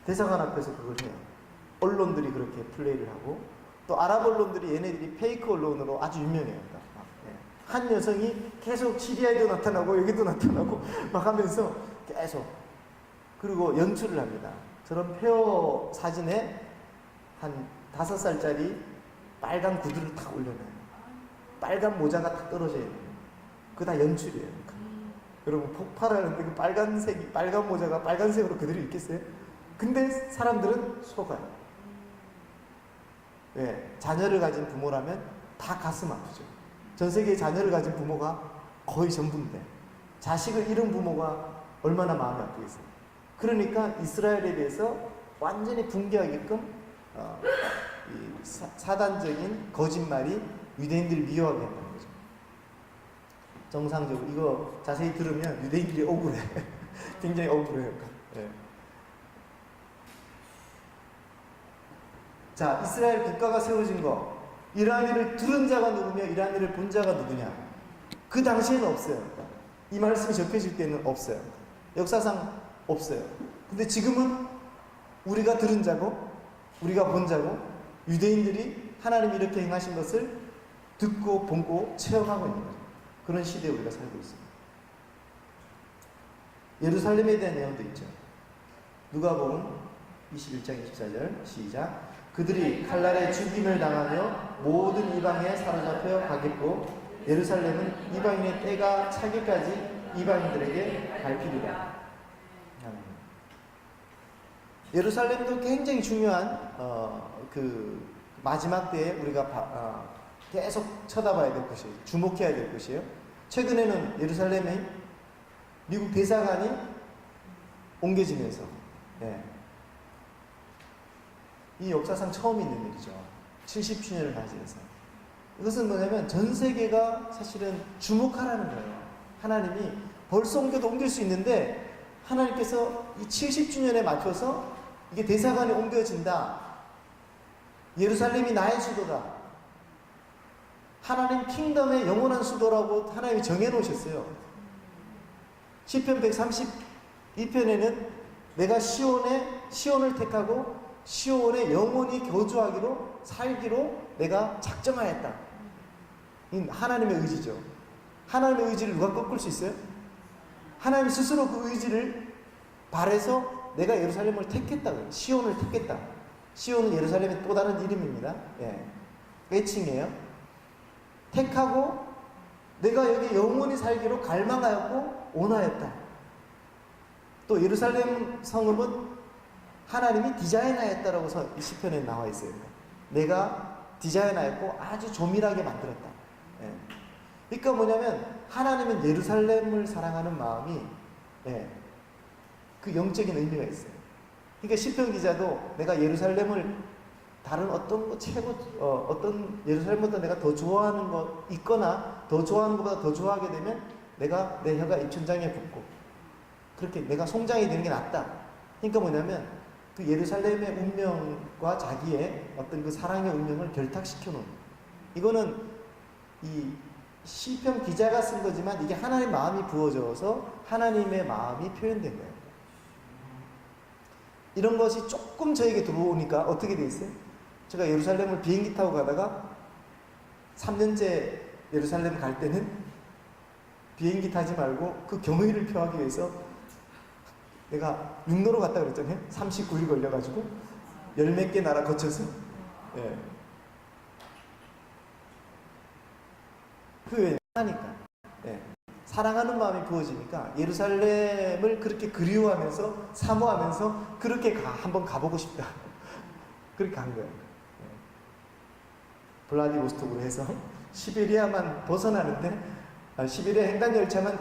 대사관 앞에서 그걸 해요. 언론들이 그렇게 플레이를 하고, 또 아랍 언론들이 얘네들이 페이크 언론으로 아주 유명해요. 한 여성이 계속 시리아에도 나타나고 여기도 나타나고 막 하면서 계속, 그리고 연출을 합니다. 저런 폐허 사진에 한 5살짜리 빨간 구두를 탁 올려놔요. 빨간 모자가 탁 떨어져요. 그거 다 연출이에요. 여러분, 폭발하는데 그 빨간색이, 빨간 모자가 빨간색으로 그대로 있겠어요? 근데 사람들은 속아요. 네, 자녀를 가진 부모라면 다 가슴 아프죠. 전 세계에 자녀를 가진 부모가 거의 전부인데 자식을 잃은 부모가 얼마나 마음이 아프겠어요. 그러니까 이스라엘에 대해서 완전히 붕괴하게끔 이 사단적인 거짓말이 유대인들을 미워하게 한다는 거죠. 정상적으로 이거 자세히 들으면 유대인들이 억울해. 굉장히 억울해요. 네. 자, 이스라엘 국가가 세워진 거, 이러한 일을 들은 자가 누구며 이러한 일을 본 자가 누구냐? 그 당시에는 없어요. 이 말씀이 적혀질 때는 없어요. 역사상 없어요. 근데 지금은 우리가 들은 자고 우리가 본 자고 유대인들이 하나님이 이렇게 행하신 것을 듣고 보고 체험하고 있는 거죠. 그런 시대에 우리가 살고 있습니다. 예루살렘에 대한 내용도 있죠. 누가복음 21장 24절 시작. 그들이 칼날에 죽임을 당하며 모든 이방에 사로잡혀 가겠고 예루살렘은 이방인의 때가 차기까지 이방인들에게 밟히리라. 예루살렘도 굉장히 중요한 그 마지막 때에 우리가 계속 쳐다봐야 될 것이에요. 주목해야 될 것이에요. 최근에는 예루살렘의 미국 대사관이 옮겨지면서 이 역사상 처음 있는 일이죠. 70주년을 맞이해서. 이것은 뭐냐면 전 세계가 사실은 주목하라는 거예요. 하나님이 벌써 옮겨도 옮길 수 있는데 하나님께서 이 70주년에 맞춰서 이게 대사관이 옮겨진다. 예루살렘이 나의 수도다. 하나님 킹덤의 영원한 수도라고 하나님이 정해놓으셨어요. 시편 132편에는 내가 시온을 택하고 시온에 영원히 거주하기로 살기로 내가 작정하였다. 이 하나님의 의지죠. 하나님의 의지를 누가 꺾을 수 있어요? 하나님 스스로 그 의지를 발해서 내가 예루살렘을 택했다고요. 시온을 택했다. 시온은 예루살렘의 또 다른 이름입니다. 애칭이에요. 택하고 내가 여기 영원히 살기로 갈망하였고 원하였다. 또 예루살렘 성읍은 하나님이 디자인하였다라고 이 시편에 나와 있어요. 내가 디자인하였고 아주 조밀하게 만들었다. 그러니까 뭐냐면 하나님은 예루살렘을 사랑하는 마음이 그 영적인 의미가 있어요. 그러니까 시편 기자도 내가 예루살렘을 다른 어떤 어떤 예루살렘보다 내가 더 좋아하는 것 있거나 더 좋아하는 것보다 더 좋아하게 되면 내가 내 혀가 입천장에 붙고 그렇게 내가 송장이 되는 게 낫다. 그러니까 뭐냐면 그 예루살렘의 운명과 자기의 어떤 그 사랑의 운명을 결탁시켜 놓은, 이거는 이 시편 기자가 쓴 거지만 이게 하나님의 마음이 부어져서 하나님의 마음이 표현된 거예요. 이런 것이 조금 저에게 들어오니까 어떻게 돼 있어요? 제가 예루살렘을 비행기 타고 가다가 3년째 예루살렘 갈 때는 비행기 타지 말고 그 경의를 표하기 위해서 내가 육로로 갔다 그랬잖아요. 39일 걸려가지고 열 몇 개 나라 거쳐서 그 하니까 사랑하는 마음이 부어지니까 예루살렘을 그렇게 그리워하면서 사모하면서 그렇게 한번 가보고 싶다. 그렇게 간 거예요. 블라디보스톡으로 해서 시베리아만 벗어나는데 시베리아 횡단 열차만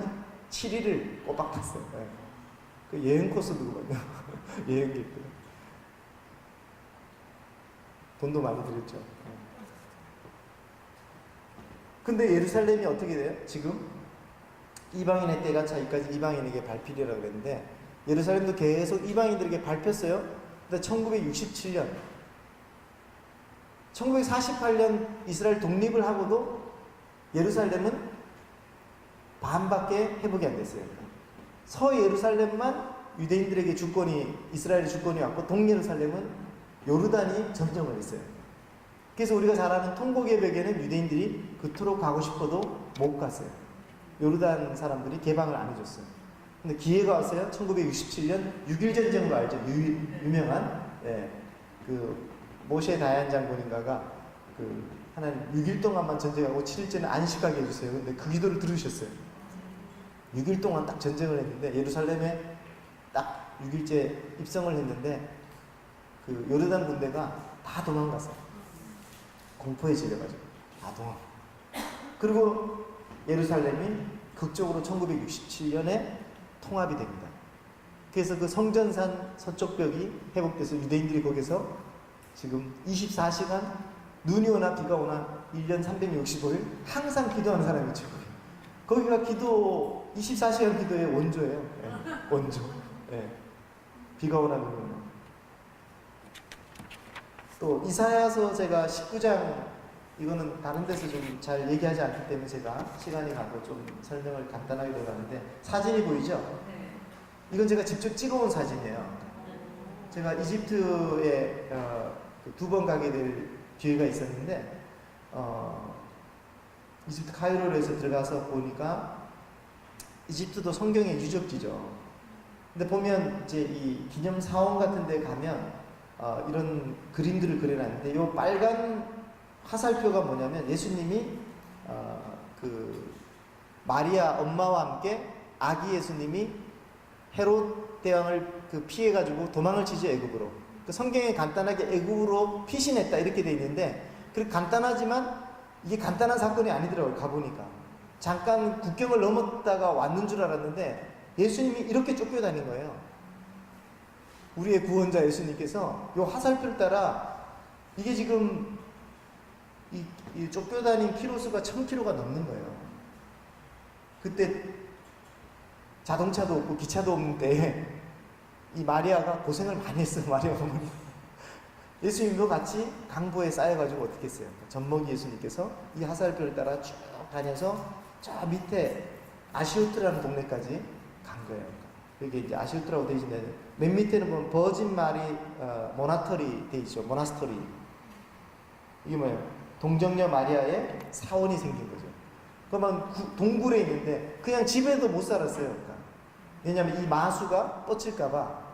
7일을 꼬박 탔어요. 그 여행 코스거든요. 여행객들. 돈도 많이 들였죠. 근데 예루살렘이 어떻게 돼요? 지금 이방인의 때가 차기까지 이방인에게 밟히리라고 그랬는데 예루살렘도 계속 이방인들에게 밟혔어요. 근데 1967년, 1948년 이스라엘 독립을 하고도 예루살렘은 반밖에 회복이 안 됐어요. 서예루살렘만 유대인들에게 주권이, 이스라엘의 주권이 왔고, 동예루살렘은 요르단이 점령을 했어요. 그래서 우리가 잘 아는 통곡예배에는 유대인들이 그토록 가고 싶어도 못 갔어요. 요르단 사람들이 개방을 안 해줬어요. 근데 기회가 왔어요. 1967년 6.1 전쟁으로 알죠. 유명한, 그 모셰 다얀 장군인가가 하나님 6일 동안만 전쟁하고 7일째는 안식하게 해주세요. 근데 그 기도를 들으셨어요. 6일 동안 딱 전쟁을 했는데, 예루살렘에 딱 6일째 입성을 했는데, 그 요르단 군대가 다 도망갔어요. 공포에 질려가지고 다 도망. 그리고 예루살렘이 극적으로 1967년에 통합이 됩니다. 그래서 그 성전산 서쪽 벽이 회복돼서 유대인들이 거기서 지금 24시간 눈이 오나 비가 오나 1년 365일 항상 기도하는 사람이 있죠. 거기가 24시간 기도의 원조예요. 원조. 비가 오나 눈이 오나. 또 이사야서 제가 19장, 이거는 다른 데서 좀 잘 얘기하지 않기 때문에 제가 시간이 가고 좀 설명을 간단하게 들어가는데, 사진이 보이죠? 이건 제가 직접 찍어온 사진이에요. 제가 이집트에 2번 가게 될 기회가 있었는데, 이집트 카이로에서 들어가서 보니까 이집트도 성경의 유적지죠. 근데 보면 이제 이 기념 사원 같은 데 가면 이런 그림들을 그려놨는데, 이 빨간 화살표가 뭐냐면 예수님이 그 마리아 엄마와 함께 아기 예수님이 헤롯 대왕을 피해가지고 도망을 치죠, 애굽으로. 그 성경에 간단하게 애굽으로 피신했다 이렇게 돼 있는데, 그렇게 간단하지만 이게 간단한 사건이 아니더라고요. 가보니까 잠깐 국경을 넘었다가 왔는 줄 알았는데 예수님이 이렇게 쫓겨다닌 거예요. 우리의 구원자 예수님께서 이 화살표를 따라, 이게 지금 이 쫓겨다닌 키로수가 1000km가 넘는 거예요. 그때 자동차도 없고 기차도 없는 때에 이 마리아가 고생을 많이 했어요. 마리아 어머니. 예수님도 같이 강보에 쌓여가지고 어떻게 했어요? 젖먹이 예수님께서 이 화살표를 따라 쭉 다녀서 저 밑에 아시우트라는 동네까지 간 거예요. 여기 이제 아시우트라고 되어 있는데, 맨 밑에는 보면 버진 마리 모나터리 되어 있죠. 모나스터리. 이게 뭐예요? 동정녀 마리아의 사원이 생긴 거죠. 그러면 동굴에 있는데 그냥 집에도 못 살았어요. 그러니까. 왜냐하면 이 마수가 뻗칠까봐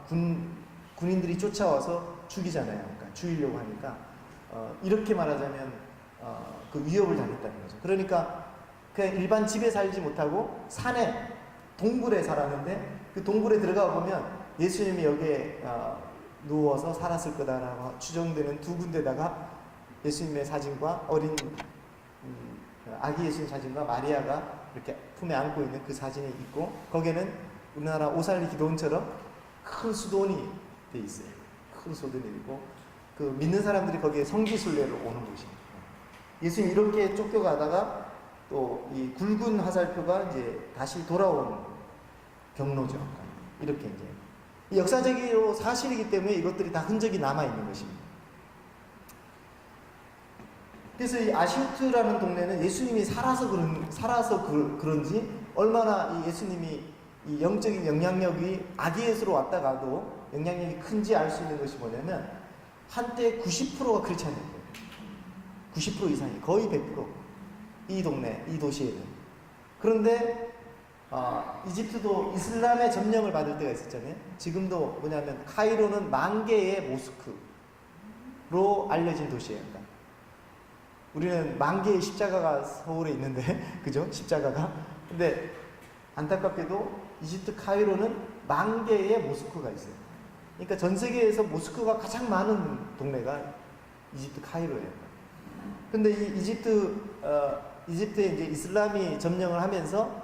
군인들이 쫓아와서 죽이잖아요. 그러니까 죽이려고 하니까 이렇게 말하자면 그 위협을 당했다는 거죠. 그러니까 그냥 일반 집에 살지 못하고 산에 동굴에 살았는데, 그 동굴에 들어가 보면 예수님이 여기에 누워서 살았을 거다라고 추정되는 2군데다가 예수님의 사진과 어린 아기 예수님 사진과 마리아가 이렇게 품에 안고 있는 그 사진이 있고, 거기에는 우리나라 오살리 기도원처럼 큰 수도원이 돼 있어요. 큰 수도원이 있고, 그 믿는 사람들이 거기에 성지순례를 오는 곳입니다. 예수님 이렇게 쫓겨가다가 또 이 굵은 화살표가 이제 다시 돌아온 경로죠. 이렇게 이제 역사적으로 사실이기 때문에 이것들이 다 흔적이 남아 있는 것입니다. 그래서 이 아시우트라는 동네는 예수님이 살아서 그런지 얼마나 이 예수님이 이 영적인 영향력이 아기 예수로 왔다가도 영향력이 큰지 알 수 있는 것이 뭐냐면, 한때 90%가 크리스찬이었어요. 90% 이상이, 거의 100%. 이 동네, 이 도시에는. 그런데 이집트도 이슬람의 점령을 받을 때가 있었잖아요. 지금도 뭐냐면 카이로는 10,000개의 모스크로 알려진 도시예요. 그러니까 우리는 10,000개의 십자가가 서울에 있는데 그죠? 십자가가. 근데 안타깝게도 이집트 카이로는 10,000개의 모스크가 있어요. 그러니까 전 세계에서 모스크가 가장 많은 동네가 이집트 카이로예요. 근데 이 이집트에 이제 이슬람이 점령을 하면서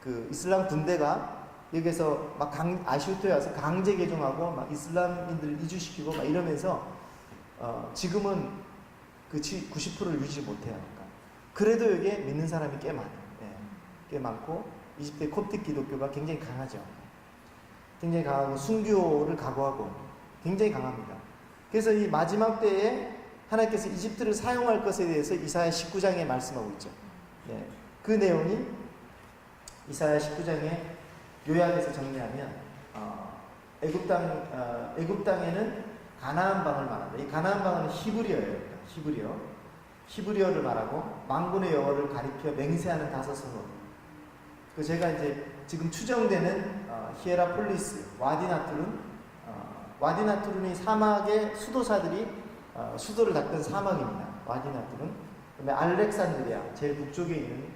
그 이슬람 군대가 여기서 막 아시우트에 와서 강제 개종하고 막 이슬람인들을 이주시키고 막 이러면서 지금은 그 90%를 유지 못해요. 그래도 여기에 믿는 사람이 꽤 많아요. 꽤 많고 이집트의 콥틱 기독교가 굉장히 강하죠. 굉장히 강하고 순교를 각오하고 굉장히 강합니다. 그래서 이 마지막 때에 하나님께서 이집트를 사용할 것에 대해서 이사야 19장에 말씀하고 있죠. 네. 그 내용이 이사야 19장에 요약해서 정리하면 애굽 땅에는 가나안 방을 말한다. 이 가나안 방은 히브리어예요. 히브리어를 말하고 만군의 여호와를 가리켜 맹세하는 다섯 성읍. 그 제가 이제 지금 추정되는 히에라폴리스, 와디나투룬이 사막의 수도사들이 수도를 닦던 사막입니다. 와디나투룬. 그다음에 알렉산드리아, 제일 북쪽에 있는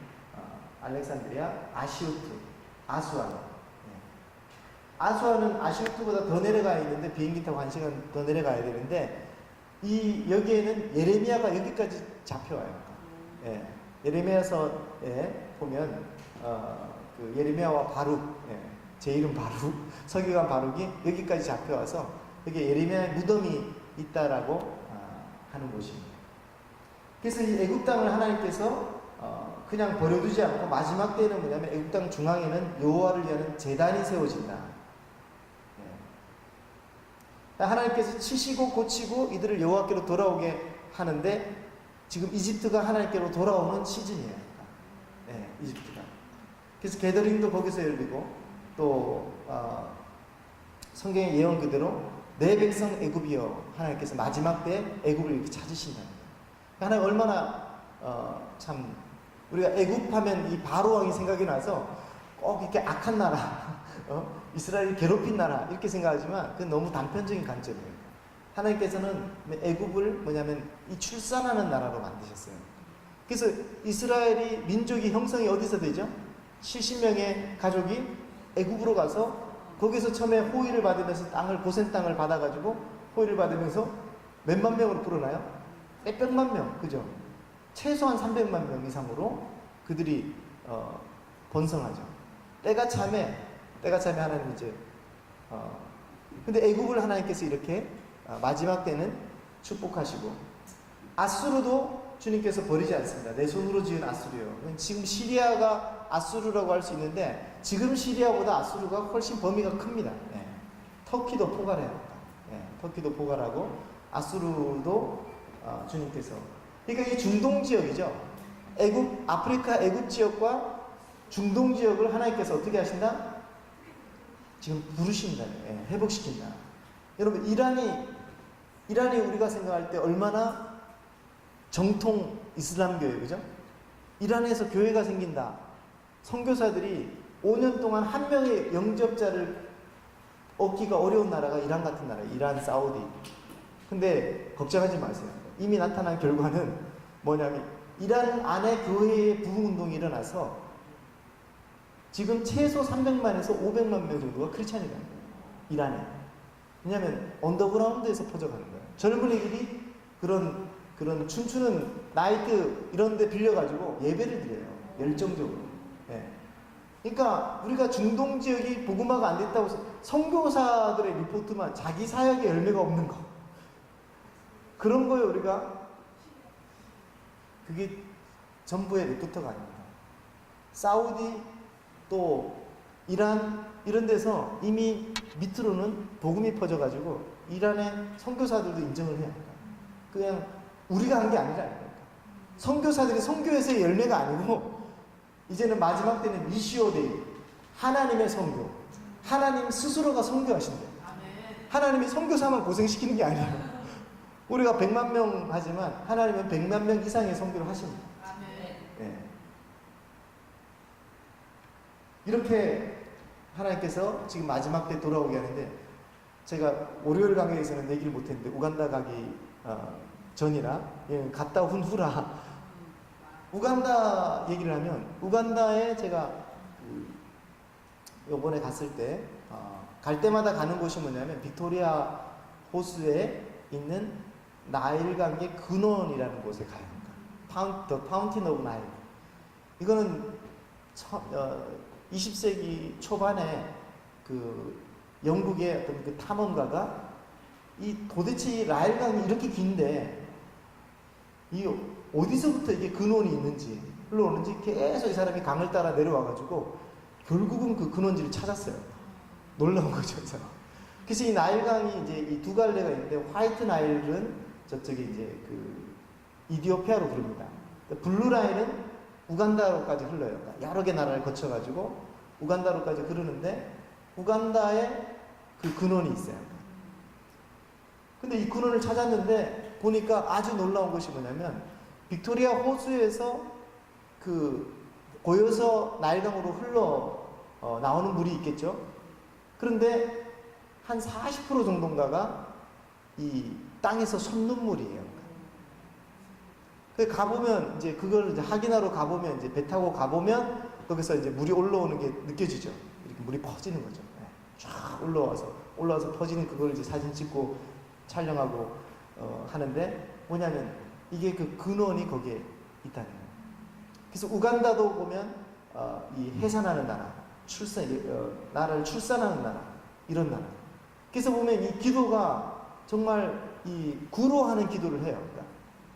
알렉산드리아, 아시우트, 아수안. 아수안은 아시우트보다 더 내려가 있는데 비행기 타고 1시간 더 내려가야 되는데 여기에는 예레미야가 여기까지 잡혀와요. 예. 예레미야서에 보면 그 예레미야와 바룩, 제 이름 바룩, 서기관 바룩이 여기까지 잡혀와서 여기 예레미야의 무덤이 있다라고 하는 곳입니다. 그래서 이 애굽 땅을 하나님께서 그냥 버려두지 않고 마지막 때에는 뭐냐면 애굽 땅 중앙에는 여호와를 위하는 제단이 세워진다. 하나님께서 치시고 고치고 이들을 여호와께로 돌아오게 하는데 지금 이집트가 하나님께로 돌아오는 시즌이에요. 이집트가. 그래서 게더링도 거기서 열리고 또 성경의 예언 그대로 내 백성 애굽이여 하나님께서 마지막 때 애굽을 이렇게 찾으신다. 하나님 얼마나 참 우리가 애굽하면 이 바로 왕이 생각이 나서 꼭 이렇게 악한 나라, 이스라엘이 괴롭힌 나라 이렇게 생각하지만 그건 너무 단편적인 관점이에요. 하나님께서는 애굽을 뭐냐면 이 출산하는 나라로 만드셨어요. 그래서 이스라엘이 민족이 형성이 어디서 되죠? 70명의 가족이 애굽으로 가서 거기서 처음에 호의를 받으면서 고센 땅을 받아가지고 호의를 받으면서 몇만 명으로 불어나요? 몇백만 명, 그죠? 최소한 300만 명 이상으로 그들이 번성하죠. 때가 참에 하나님 이제 근데 애굽을 하나님께서 이렇게 마지막 때는 축복하시고 아수르도 주님께서 버리지 않습니다. 내 손으로 지은 아수르요. 지금 시리아가 아수르라고 할 수 있는데 지금 시리아보다 아수르가 훨씬 범위가 큽니다. 터키도 포괄해요. 터키도 포괄하고 아수르도 주님께서 그러니까 이 중동 지역이죠. 아프리카 애굽 지역과 중동 지역을 하나님께서 어떻게 하신다? 지금 부르신다. 회복시킨다. 여러분 이란이 우리가 생각할 때 얼마나 정통 이슬람 교회, 그죠? 이란에서 교회가 생긴다. 선교사들이 5년 동안 한 명의 영접자를 얻기가 어려운 나라가 이란 같은 나라, 이란, 사우디. 근데 걱정하지 마세요. 이미 나타난 결과는 뭐냐면 이란 안에 교회의 부흥운동이 일어나서 지금 최소 300만에서 500만 명 정도가 크리스찬이라는 거예요. 이란에. 왜냐하면 언더그라운드에서 퍼져가는 거예요. 젊은이들이 그런 춤추는 나이트 이런 데 빌려가지고 예배를 드려요. 열정적으로. 그러니까 우리가 중동 지역이 복음화가 안 됐다고 해서 선교사들의 리포트만 자기 사역에 열매가 없는 거. 그런 거예요, 우리가. 그게 전부의 리포터가 아닙니다. 사우디 또 이란 이런 데서 이미 밑으로는 복음이 퍼져가지고 이란의 선교사들도 인정을 해야 합니다. 그냥 우리가 한 게 아니라 선교사들이 선교에서의 열매가 아니고 이제는 마지막 때는 미시오데이 하나님의 선교, 하나님 스스로가 선교하신대요. 하나님이 선교사만 고생시키는 게 아니에요. 우리가 100만 명 하지만 하나님은 100만 명 이상의 선교를 하십니다. 이렇게 하나님께서 지금 마지막 때 돌아오게 하는데 제가 월요일 강의에서는 얘기를 못했는데 우간다 가기 전이라 갔다 온 후라 우간다 얘기를 하면 우간다에 제가 요번에 갔을 때 갈 때마다 가는 곳이 뭐냐면 빅토리아 호수에 있는 나일강의 근원이라는 곳에 가요. The Fountain of Nile. 이거는 20세기 초반에 그 영국의 어떤 그 탐험가가 도대체 이 나일강이 이렇게 긴데 이 어디서부터 이게 근원이 있는지 흘러오는지 계속 이 사람이 강을 따라 내려와가지고 결국은 그 근원지를 찾았어요. 놀라운 거죠. 그래서 이 나일강이 이제 이 두 갈래가 있는데, 화이트 나일은 저쪽에 이제 그 이디오피아로 흐릅니다. 블루 라인은 우간다로까지 흘러요. 여러 개 나라를 거쳐가지고 우간다로까지 흐르는데, 우간다에 그 근원이 있어요. 근데 이 근원을 찾았는데 보니까 아주 놀라운 것이 뭐냐면, 빅토리아 호수에서 그 고여서 나일강으로 흘러 나오는 물이 있겠죠. 그런데 한 40% 정도인가가 이 땅에서 솟는 물이에요. 그 가보면 이제 그걸 이제 확인하러 가보면, 이제 배 타고 가보면 거기서 이제 물이 올라오는 게 느껴지죠. 이렇게 물이 퍼지는 거죠. 쫙 올라와서 퍼지는 그걸 이제 사진 찍고 촬영하고 하는데, 뭐냐면 이게 그 근원이 거기에 있다는 거예요. 그래서 우간다도 보면 이 해산하는 나라, 나라를 출산하는 나라, 이런 나라. 그래서 보면 이 기도가 정말 이 구로하는 기도를 해요. 그러니까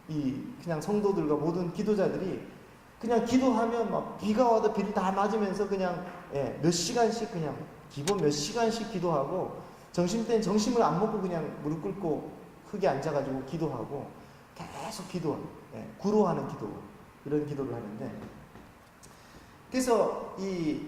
이 그냥 성도들과 모든 기도자들이 그냥 기도하면 막 비가 와도 비를 다 맞으면서 그냥 몇 시간씩, 그냥 기본 몇 시간씩 기도하고, 점심 때는 점심을 안 먹고 그냥 무릎 꿇고 흙에 앉아가지고 기도하고 계속 구로하는 기도, 이런 기도를 하는데, 그래서 이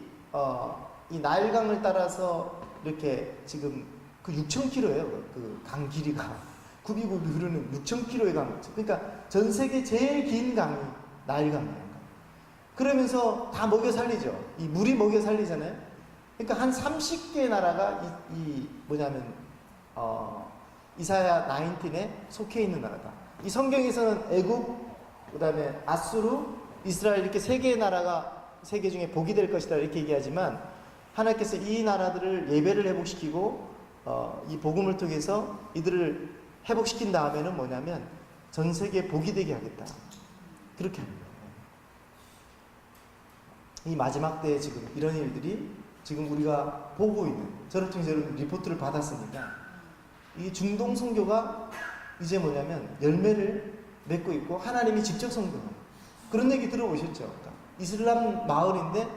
나일강을 따라서 이렇게 지금 그 6,000km예요. 그 강 길이가 굽이굽이 흐르는 6,000km의 강. 그러니까 전 세계 제일 긴 강이 나일강이에요. 그러면서 다 먹여 살리죠. 이 물이 먹여 살리잖아요. 그러니까 한 30개 나라가 뭐냐면 이사야 19에 속해 있는 나라다. 이 성경에서는 애굽, 그다음에 아수르, 이스라엘, 이렇게 세 개의 나라가 세계 중에 복이 될 것이다, 이렇게 얘기하지만, 하나님께서 이 나라들을 예배를 회복시키고 이 복음을 통해서 이들을 회복시킨 다음에는 뭐냐면 전 세계에 복이 되게 하겠다, 그렇게 합니다. 이 마지막 때에 지금 이런 일들이 지금 우리가 보고 있는, 저를 통해서 여러분 리포트를 받았으니까, 이 중동 선교가 이제 뭐냐면 열매를 맺고 있고, 하나님이 직접 선교해요. 그런 얘기 들어보셨죠? 이슬람 마을인데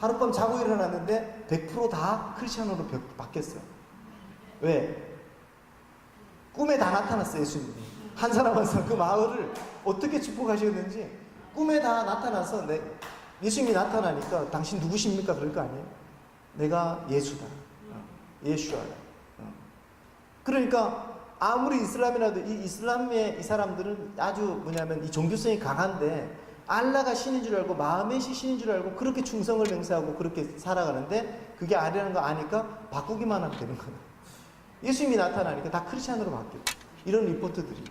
하룻밤 자고 일어났는데 100% 다 크리스천으로 바뀌었어요. 왜? 꿈에 다 나타났어요. 예수님이 한 사람 한 사람 그 마을을 어떻게 축복하셨는지 꿈에 다 나타나서, 예수님이 나타나니까 당신 누구십니까? 그럴 거 아니에요. 내가 예수다, 예수아다. 그러니까 아무리 이슬람이라도 이 이슬람의 이 사람들은 아주 뭐냐면 이 종교성이 강한데, 알라가 신인 줄 알고 마음의 신인 줄 알고 그렇게 충성을 맹세하고 그렇게 살아가는데, 그게 아니라는 거 아니까 바꾸기만 하면 되는 거예요. 예수님이 나타나니까 다 크리스찬으로 바뀌고, 이런 리포트들이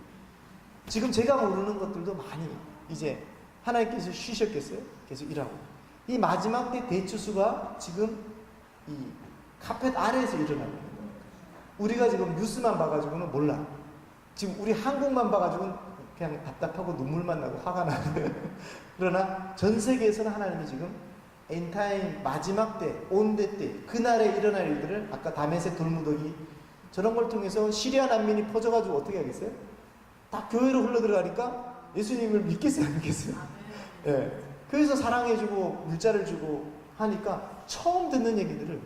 지금 제가 모르는 것들도 많이 이제 하나님께서 쉬셨겠어요? 계속 일하고. 이 마지막 때 대추수가 지금 이 카펫 아래에서 일어나고 있는 거예요. 우리가 지금 뉴스만 봐가지고는 몰라. 지금 우리 한국만 봐가지고는 그냥 답답하고 눈물만 나고 화가 나는데, 그러나 전 세계에서는 하나님이 지금 엔타임 마지막 때, 온대 때, 그날에 일어날 일들을, 아까 다메섹 돌무더기 저런 걸 통해서 시리아 난민이 퍼져가지고 어떻게 하겠어요? 다 교회로 흘러들어가니까 예수님을 믿겠어요, 안 믿겠어요? 예. 그래서 사랑해주고 물자를 주고 하니까 처음 듣는 얘기들을,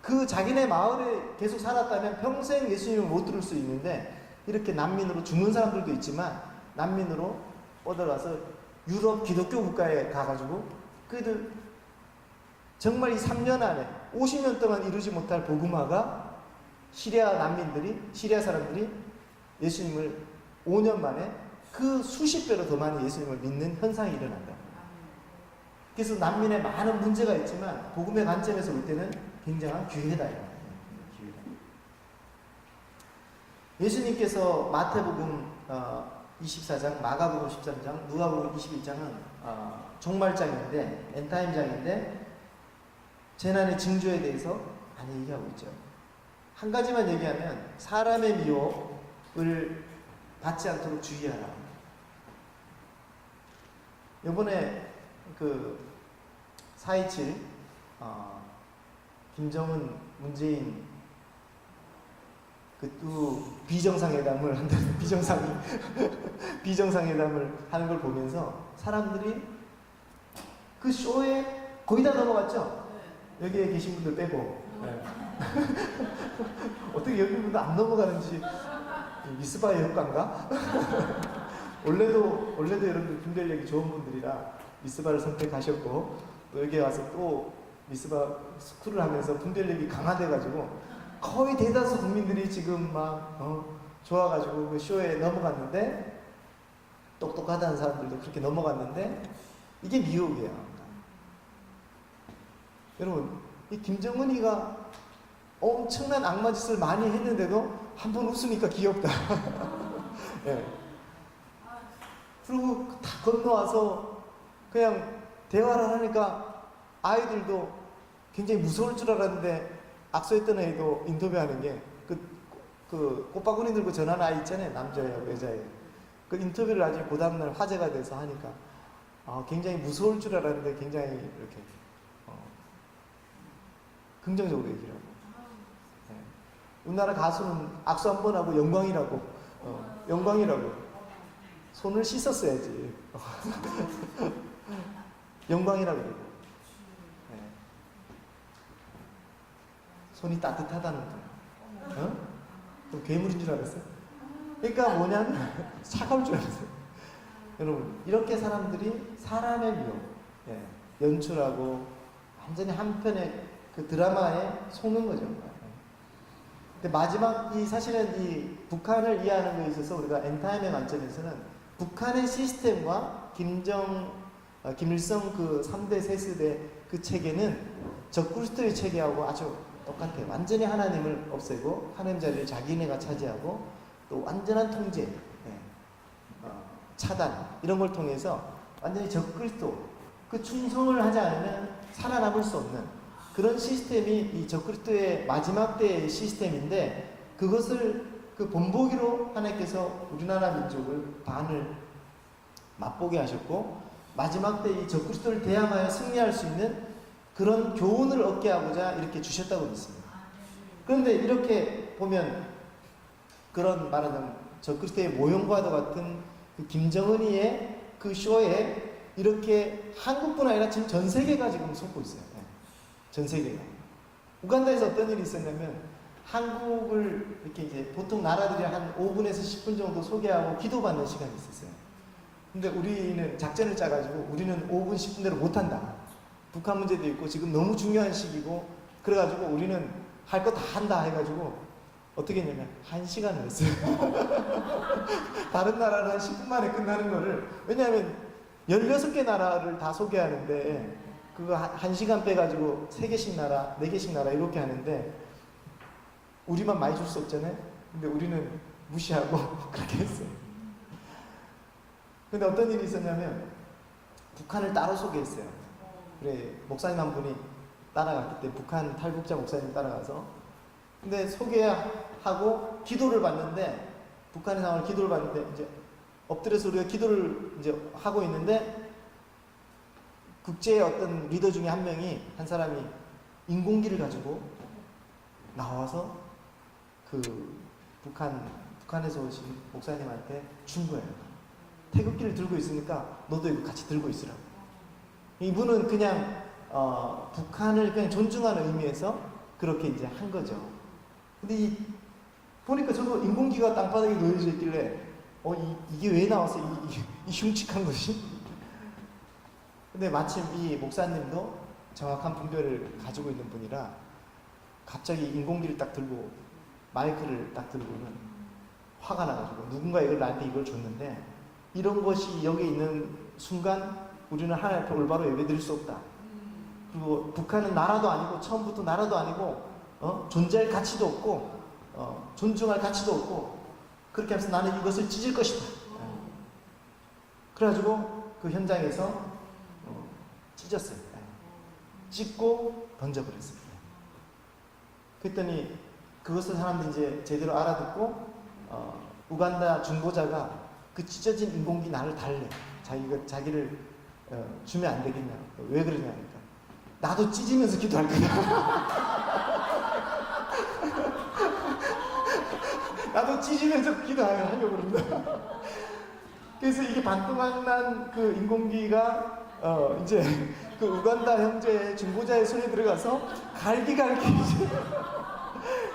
그 자기네 마을에 계속 살았다면 평생 예수님을 못 들을 수 있는데, 이렇게 난민으로 죽는 사람들도 있지만 난민으로 뻗어가서 유럽 기독교 국가에 가가지고, 그들 정말 이 3년 안에 50년 동안 이루지 못할 복음화가, 시리아 난민들이, 시리아 사람들이 예수님을 5년 만에 그 수십 배로 더 많이 예수님을 믿는 현상이 일어난다. 그래서 난민에 많은 문제가 있지만 복음의 관점에서 볼 때는 굉장한 기회다. 예수님께서 마태복음 24장, 마가복음 13장, 누가복음 21장은 종말장인데, 엔타임장인데 재난의 징조에 대해서 많이 얘기하고 있죠. 한 가지만 얘기하면, 사람의 미혹을 받지 않도록 주의하라. 이번에 그 4.27 김정은, 문재인 그 비정상회담을 한다는, 비정상회담을 하는 걸 보면서 사람들이 그 쇼에 거의 다 넘어갔죠. 여기에 계신 분들 빼고 네. 어떻게 여기 분도 안 넘어가는지 미스바의 효과인가? 원래도 여러분들 분별력이 좋은 분들이라 미스바를 선택하셨고 또 여기 와서 또 미스바 스쿨을 하면서 분별력이 강화돼가지고 거의 대다수 국민들이 지금 막 좋아가지고 그 쇼에 넘어갔는데 똑똑하다는 사람들도 그렇게 넘어갔는데 이게 미혹이에요. 여러분 이 김정은이가 엄청난 악마짓을 많이 했는데도 한 번 웃으니까 귀엽다. 네. 그리고 다 건너와서 그냥 대화를 하니까 아이들도 굉장히 무서울 줄 알았는데 악수했던 애도 인터뷰하는 게 그 꽃바구니 들고 전화하는 아이 있잖아요. 남자예요, 여자예요. 그 인터뷰를 아주 그 다음날 화제가 돼서 하니까 굉장히 무서울 줄 알았는데 굉장히 이렇게 긍정적으로 얘기를 하고. 네. 우리나라 가수는 악수 한 번 하고 영광이라고 영광이라고 손을 씻었어야지. 영광이라고 그러고. 네. 손이 따뜻하다는 거예요. 그럼 괴물인 줄 알았어요? 그러니까 뭐냐면 차가울 줄 알았어요. 여러분 이렇게 사람들이 사람의 미혹 연출하고 완전히 한편의 그 드라마에 속는 거죠. 근데 마지막 사실은 이 북한을 이해하는 것에 있어서 우리가 엔타임의 관점에서는 북한의 시스템과 김일성 그 3대 세습의 그 체계는 적그리스도의 체계하고 아주 똑같아요. 완전히 하나님을 없애고 하나님 자리를 자기네가 차지하고 또 완전한 통제, 차단 이런 걸 통해서 완전히 적그리스도 그 충성을 하지 않으면 살아남을 수 없는 그런 시스템이 이 적그리스도의 마지막 때의 시스템인데 그것을 그 본보기로 하나님께서 우리나라 민족을 반을 맛보게 하셨고 마지막 때 이 적그리스도를 대항하여 승리할 수 있는 그런 교훈을 얻게 하고자 이렇게 주셨다고 믿습니다. 그런데 이렇게 보면 그런 말하자면 적그리스도의 모형과도 같은 그 김정은이의 그 쇼에 이렇게 한국뿐 아니라 지금 전 세계가 지금 속고 있어요. 전 세계가. 우간다에서 어떤 일이 있었냐면 한국을 이렇게 이제 보통 나라들이 한 5분에서 10분 정도 소개하고 기도받는 시간이 있었어요. 근데 우리는 작전을 짜가지고 우리는 5분, 10분 대로 못한다. 북한 문제도 있고 지금 너무 중요한 시기고 그래가지고 우리는 할 거 다 한다 해가지고 어떻게 했냐면 1시간을 했어요. 다른 나라는 한 10분 만에 끝나는 거를 왜냐하면 16개 나라를 다 소개하는데 그거 1시간 빼가지고 3개씩 나라, 4개씩 나라 이렇게 하는데 우리만 많이 줄 수 없잖아요. 근데 우리는 무시하고 그렇게 했어요. 근데 어떤 일이 있었냐면 북한을 따로 소개했어요. 그래 목사님 한 분이 따라갔기 때문에 북한 탈북자 목사님 따라가서 근데 소개하고 기도를 받는데 북한의 상황을 기도를 받는데 이제 엎드려서 우리가 기도를 이제 하고 있는데 국제의 어떤 리더 중에 한 사람이 인공기를 가지고 나와서 그 북한에서 오신 목사님한테 준 거예요. 태극기를 들고 있으니까 너도 이거 같이 들고 있으라고. 이분은 그냥 북한을 그냥 존중하는 의미에서 그렇게 이제 한 거죠. 근데 보니까 저거 인공기가 땅바닥에 놓여져 있길래 이게 왜 나왔어? 이 흉측한 것이? 근데 마침 이 목사님도 정확한 분별을 가지고 있는 분이라 갑자기 인공기를 딱 들고 마이크를 딱 들고는 화가 나가지고 누군가 나한테 이걸 줬는데 이런 것이 여기 있는 순간 우리는 하나님 앞에 올바로 예배드릴 수 없다. 그리고 북한은 나라도 아니고 처음부터 나라도 아니고 존재할 가치도 없고 존중할 가치도 없고 그렇게 하면서 나는 이것을 찢을 것이다. 그래가지고 그 현장에서 찢었어요. 찢고 던져버렸습니다. 그랬더니 그것을 사람들이 이제 제대로 알아듣고 우간다 중보자가 그 찢어진 인공기 나를 달래. 자기를 주면 안 되겠냐. 왜 그러냐니까 나도 찢으면서 기도할 거야. 나도 찢으면서 기도하려고 그럽니다. 그래서 이게 반동한 난 그 인공기가 이제 그 우간다 형제의 중보자의 손에 들어가서 갈기갈기 이제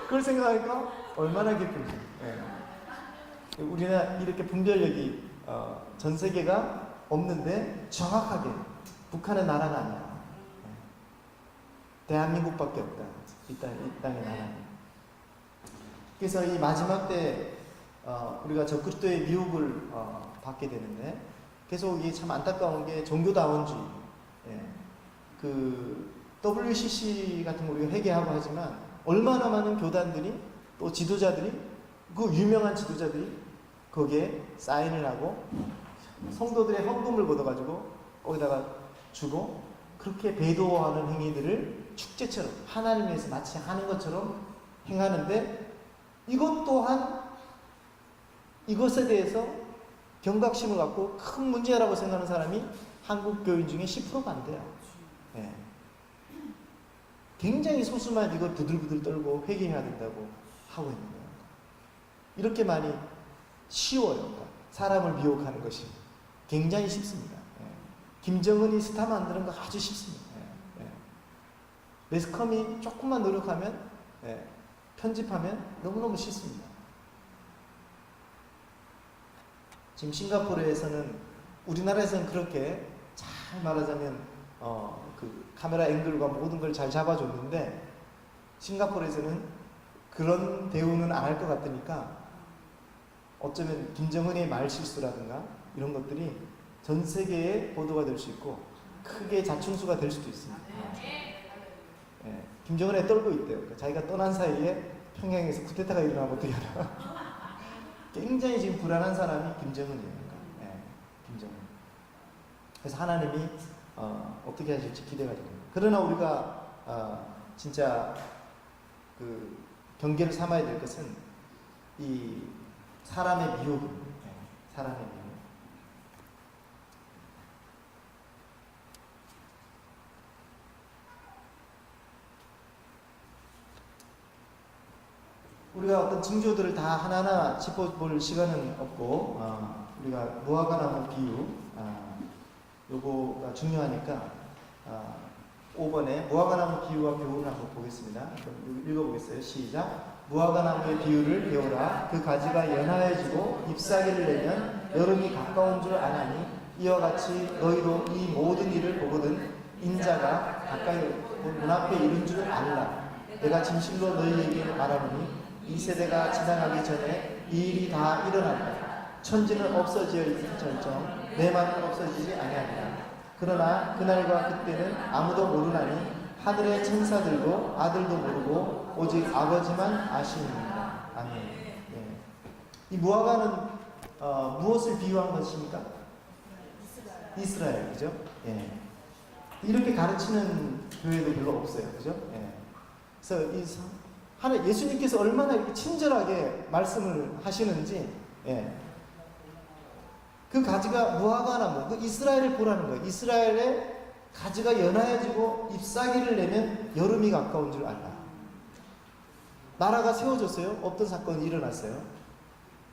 그걸 생각하니까 얼마나 기쁜지. 예. 우리는 이렇게 분별력이 전 세계가 없는데 정확하게 북한은 나라가 아니야. 대한민국밖에 없다. 이 땅의 나라는. 그래서 이 마지막 때 우리가 적그리스도의 미혹을 받게 되는데 계속 이게 참 안타까운 게 종교다원주의. 예. 그 WCC 같은 거 우리가 회개하고 하지만 얼마나 많은 교단들이 또 지도자들이 그 유명한 지도자들이 거기에 사인을 하고 성도들의 헌금을 걷어가지고 거기다가 주고 그렇게 배도하는 행위들을 축제처럼 하나님 위해서 마치 하는 것처럼 행하는데 이것 또한 이것에 대해서 경각심을 갖고 큰 문제라고 생각하는 사람이 한국 교인 중에 10%가 안 돼요. 네. 굉장히 소수만 이걸 부들부들 떨고 회개해야 된다고 하고 있는 거예요. 이렇게 많이 쉬워요. 그러니까 사람을 미혹하는 것이 굉장히 쉽습니다. 네. 김정은이 스타 만드는 거 아주 쉽습니다. 네. 네. 매스컴이 조금만 노력하면 네. 편집하면 너무너무 쉽습니다. 지금 싱가포르에서는 우리나라에서는 그렇게 잘 말하자면 그 카메라 앵글과 모든 걸 잘 잡아줬는데 싱가포르에서는 그런 대우는 안 할 것 같으니까 어쩌면 김정은의 말실수라든가 이런 것들이 전 세계에 보도가 될 수 있고 크게 자충수가 될 수도 있습니다. 예, 김정은에 떨고 있대요. 그러니까 자기가 떠난 사이에 평양에서 쿠데타가 일어나면 어떻게 하나. 굉장히 지금 불안한 사람이 김정은이에요. 그러니까. 예, 김정은. 그래서 하나님이 어떻게 하실지 기대가 됩니다. 그러나 우리가 진짜 그 경계를 삼아야 될 것은 이 사람의 미혹입니다. 예, 사람의 미혹. 우리가 어떤 징조들을 다 하나하나 짚어볼 시간은 없고 우리가 무화과나무 비유 요거가 중요하니까 5번에 무화과나무 비유와 교훈을 한번 보겠습니다. 그럼 읽어보겠어요. 시작. 무화과나무의 비유를 배우라. 그 가지가 연하여지고 잎사귀를 내면 여름이 가까운 줄 아나니 이와 같이 너희도 이 모든 일을 보거든 인자가 가까이 눈앞에 이른 줄을 알라. 내가 진실로 너희에게 말하노니 이 세대가 지나가기 전에 이 일이 다 일어난다. 천지는 없어지어 있을지언정 내 말은 없어지지 아니하리라. 그러나 그날과 그때는 아무도 모르나니 하늘의 천사들도 아들도 모르고 오직 아버지만 아시니라. 아멘. 네. 이 무화과는 무엇을 비유한 것입니까? 이스라엘, 그죠? 예. 이렇게 가르치는 교회도 별로 없어요, 그죠? 예. 그래서 예수님께서 얼마나 이렇게 친절하게 말씀을 하시는지, 예. 그 가지가 무화과나무, 그 이스라엘을 보라는 거예요. 이스라엘의 가지가 연하여지고 잎사귀를 내면 여름이 가까운 줄 알라. 나라가 세워졌어요. 없던 사건이 일어났어요.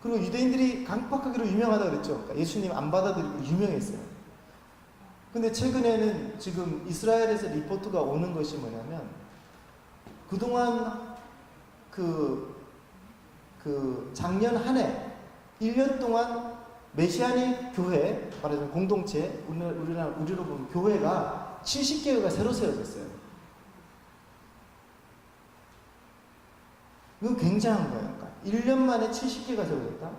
그리고 유대인들이 강박하기로 유명하다 그랬죠. 그러니까 예수님 안 받아들이고 유명했어요. 근데 최근에는 지금 이스라엘에서 리포트가 오는 것이 뭐냐면 그동안 작년 한 해 1년 동안 메시아닉 교회, 말하자면 공동체, 우리로 보면 교회가 70개가 새로 세워졌어요. 이건 굉장한 거예요. 그러니까 1년 만에 70개가 세워졌다?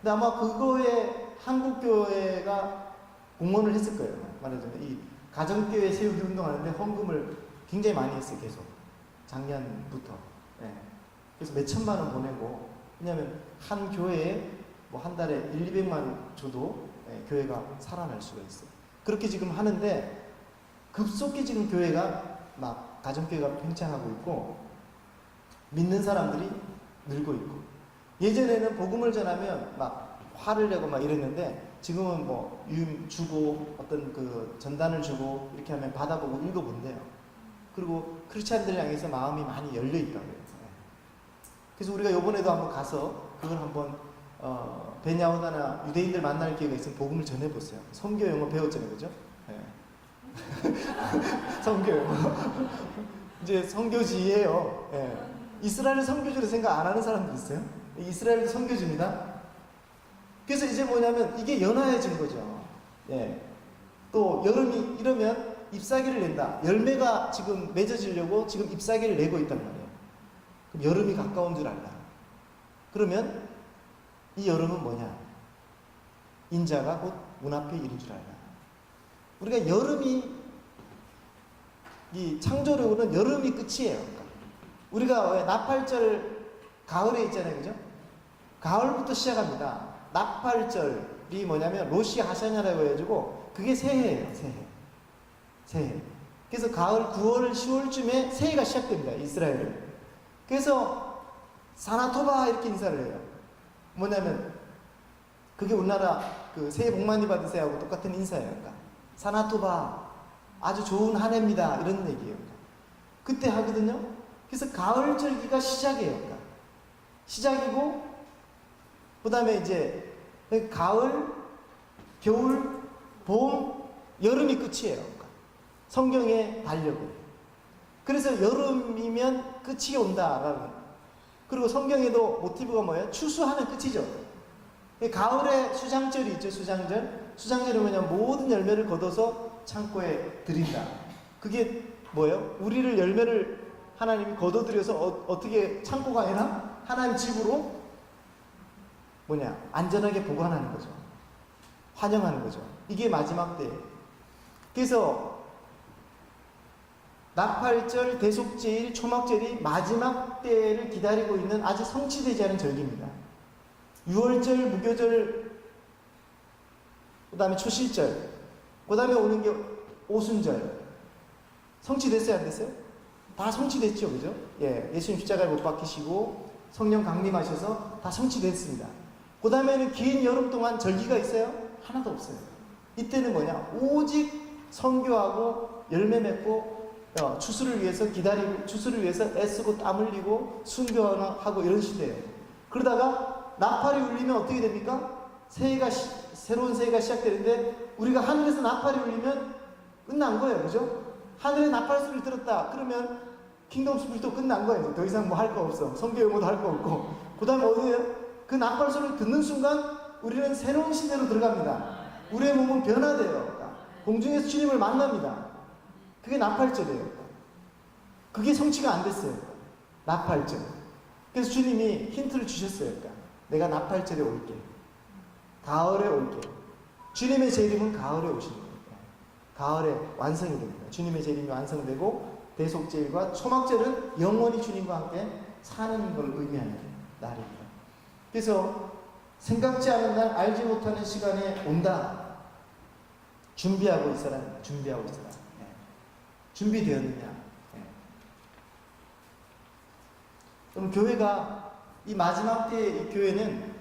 근데 아마 그거에 한국교회가 공헌을 했을 거예요. 말하자면 이 가정교회 세우기 운동하는데 헌금을 굉장히 많이 했어요. 계속. 작년부터. 네. 그래서 몇 천만 원 보내고, 왜냐면 한 교회에 뭐 한 달에 200만 원 줘도 교회가 살아날 수가 있어요. 그렇게 지금 하는데 급속히 지금 교회가 막 가정교회가 팽창하고 있고 믿는 사람들이 늘고 있고, 예전에는 복음을 전하면 막 화를 내고 막 이랬는데 지금은 뭐 주고 어떤 그 전단을 주고 이렇게 하면 받아보고 읽어본대요. 그리고 크리스찬들 향해서 마음이 많이 열려 있다고 해요. 그래서 우리가 요번에도 한번 가서 그걸 한번 베냐우다나 유대인들 만날 기회가 있으면 복음을 전해보세요. 선교 영어 배웠잖아요, 그죠? 네. 선교요. 이제 선교지예요. 예. 이스라엘을 선교지로 생각 안 하는 사람들 있어요? 이스라엘도 선교지입니다. 그래서 이제 뭐냐면 이게 연화해진 거죠. 예. 또 여름이 이러면 잎사귀를 낸다. 열매가 지금 맺어지려고 지금 잎사귀를 내고 있단 말이에요. 그럼 여름이 가까운 줄 알라. 그러면 이 여름은 뭐냐? 인자가 곧 문 앞에 이른 줄 알라. 우리가 여름이 이 창조력으로는 여름이 끝이에요. 우리가 왜 나팔절 가을에 있잖아요, 그죠? 가을부터 시작합니다. 나팔절이 뭐냐면 로시 하샤냐라고 해가지고 그게 새해예요, 새해. 그래서 가을 9월, 10월쯤에 새해가 시작됩니다, 이스라엘은. 그래서 사나토바 이렇게 인사를 해요. 뭐냐면 그게 우리나라 그 새해 복 많이 받으세요하고 똑같은 인사예요. 그러니까 사나토바 아주 좋은 한 해입니다 이런 얘기예요. 그때 하거든요. 그래서 가을절기가 시작이에요. 그러니까 시작이고 그 다음에 이제 가을, 겨울, 봄, 여름이 끝이에요. 그러니까 성경의 달력은. 그래서 여름이면 끝이 온다라는. 그리고 성경에도 모티브가 뭐예요? 추수하는 끝이죠. 가을에 수장절이 있죠. 수장절이 뭐냐면 모든 열매를 걷어서 창고에 드린다. 그게 뭐예요? 우리를 열매를 하나님이 걷어들여서 어떻게 창고가 아니라 하나님 집으로 안전하게 보관하는 거죠. 환영하는 거죠. 이게 마지막 때. 그래서 나팔절, 대속제일, 초막절이 마지막 때를 기다리고 있는 아직 성취되지 않은 절기입니다. 6월절, 무교절, 그 다음에 초실절, 그 다음에 오는 게 오순절. 성취됐어요, 안 됐어요? 다 성취됐죠, 그죠? 예, 예수님 십자가에 못 박히시고 성령 강림하셔서 다 성취됐습니다. 그 다음에는 긴 여름 동안 절기가 있어요? 하나도 없어요. 이때는 오직 선교하고 열매 맺고 추수를 위해서 기다리고 추수를 위해서 애쓰고 땀 흘리고 순교하고 이런 시대예요. 그러다가 나팔이 울리면 어떻게 됩니까? 새로운 새해가 시작되는데 우리가 하늘에서 나팔이 울리면 끝난 거예요. 그죠? 하늘에 나팔 소리를 들었다. 그러면 킹덤 스피릿도 끝난 거예요. 더 이상 뭐 할 거 없어. 성교 용어도 할 거 없고. 그 다음에 어디에요? 그 나팔 소리를 듣는 순간 우리는 새로운 시대로 들어갑니다. 우리의 몸은 변화돼요. 공중에서 주님을 만납니다. 그게 나팔절이에요. 그게 성취가 안 됐어요. 나팔절. 그래서 주님이 힌트를 주셨어요. 내가 나팔절에 올게. 가을에 올게. 주님의 재림은 가을에 오시는 겁니다. 가을에 완성이 됩니다. 주님의 재림이 완성되고 대속제일과 초막절은 영원히 주님과 함께 사는 걸 의미하는 날입니다. 그래서 생각지 않은 날, 알지 못하는 시간에 온다. 준비하고 있어라. 준비하고 있어라. 네. 준비되었느냐. 네. 그럼 교회가 이 마지막 때의 이 교회는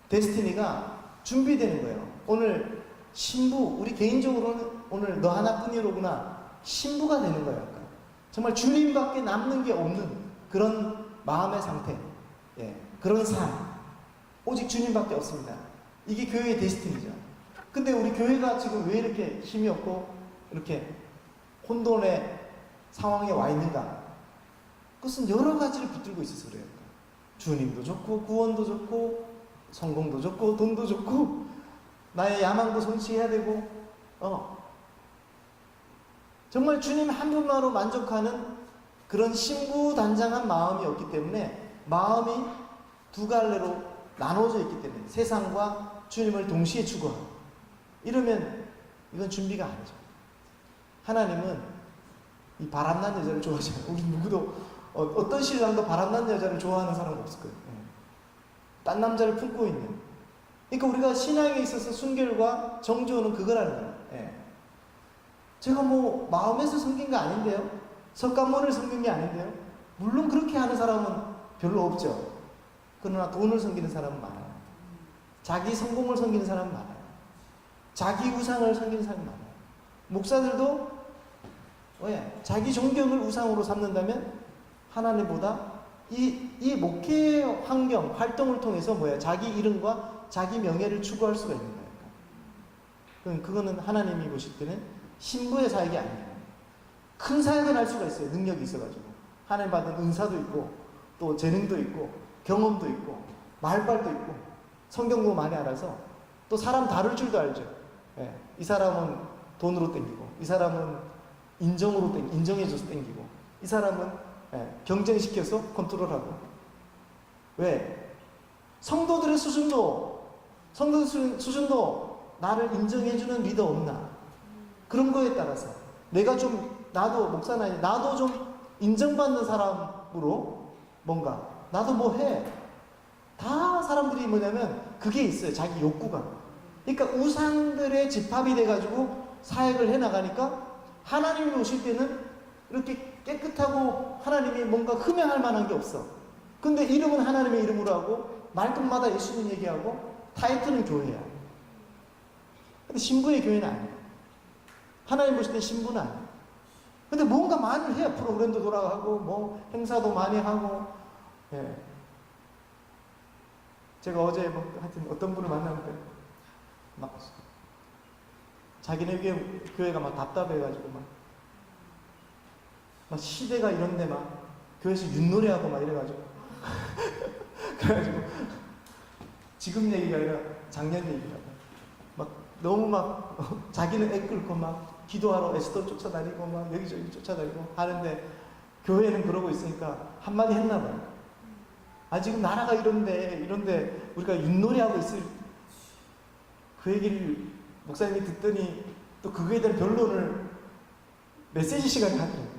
데스티니가 준비되는 거예요. 오늘 신부, 우리 개인적으로는 오늘 너 하나뿐이로구나. 신부가 되는 거예요. 정말 주님밖에 남는 게 없는 그런 마음의 상태. 예, 그런 삶. 오직 주님밖에 없습니다. 이게 교회의 데스티니죠. 근데 우리 교회가 지금 왜 이렇게 힘이 없고 이렇게 혼돈의 상황에 와 있는가? 그것은 여러 가지를 붙들고 있어서 그래요. 주님도 좋고 구원도 좋고 성공도 좋고 돈도 좋고 나의 야망도 성취해야 되고 정말 주님 한 분만으로 만족하는 그런 신부단장한 마음이 없기 때문에 마음이 두 갈래로 나눠져 있기 때문에 세상과 주님을 동시에 추구하고 이러면 이건 준비가 아니죠. 하나님은 이 바람난 여자를 좋아하지 않아요. 우리 누구도 어떤 신랑도 바람난 여자를 좋아하는 사람은 없을 거예요. 딴 남자를 품고 있는. 그러니까 우리가 신앙에 있어서 순결과 정조는 그거라는 거예요. 제가 뭐 마음에서 섬긴 거 아닌데요. 석가모니를 섬긴 게 아닌데요. 물론 그렇게 하는 사람은 별로 없죠. 그러나 돈을 섬기는 사람은 많아요. 자기 성공을 섬기는 사람은 많아요. 자기 우상을 섬기는 사람이 많아요. 목사들도 왜 자기 존경을 우상으로 삼는다면 하나님보다 이 목회 환경, 활동을 통해서 자기 이름과 자기 명예를 추구할 수가 있는 거예요. 그거는 하나님이 보실 때는 신부의 사역이 아니에요. 큰 사역을 할 수가 있어요. 능력이 있어가지고. 하나님 받은 은사도 있고, 또 재능도 있고, 경험도 있고, 말발도 있고, 성경도 많이 알아서, 또 사람 다룰 줄도 알죠. 예. 이 사람은 돈으로 땡기고, 이 사람은 인정해줘서 땡기고, 이 사람은 경쟁시켜서 컨트롤하고. 왜? 성도들의 수준도 나를 인정해주는 리더 없나? 그런 거에 따라서 나도 목사나 나도 좀 인정받는 사람으로 뭔가 나도 뭐 해. 다 사람들이 뭐냐면 그게 있어요. 자기 욕구가. 그러니까 우상들의 집합이 돼가지고 사역을 해나가니까 하나님이 오실 때는 이렇게 깨끗하고 하나님이 뭔가 흠양할 만한 게 없어. 근데 이름은 하나님의 이름으로 하고 말끝마다 예수님 얘기하고 타이틀은 교회야. 근데 신부의 교회는 아니야. 하나님 보실 때 신부는 아니야. 근데 뭔가 많이 해요. 프로그램도 돌아가고 뭐 행사도 많이 하고. 예. 제가 어제 하여튼 어떤 분을 만났는데 막 자기네 교회가 막 답답해가지고 막 시대가 이런데 막 교회에서 윷놀이하고 막 이래가지고 그래가지고 지금 얘기가 아니라 작년 얘기라고 막 너무 막 자기는 애 끌고 막 기도하러 에스더 쫓아다니고 막 여기저기 쫓아다니고 하는데 교회는 그러고 있으니까 한마디 했나 봐요. 아 지금 나라가 이런데 우리가 윷놀이하고 있을 그 얘기를 목사님이 듣더니 또 그거에 대한 변론을 메시지 시간에 하더라고요.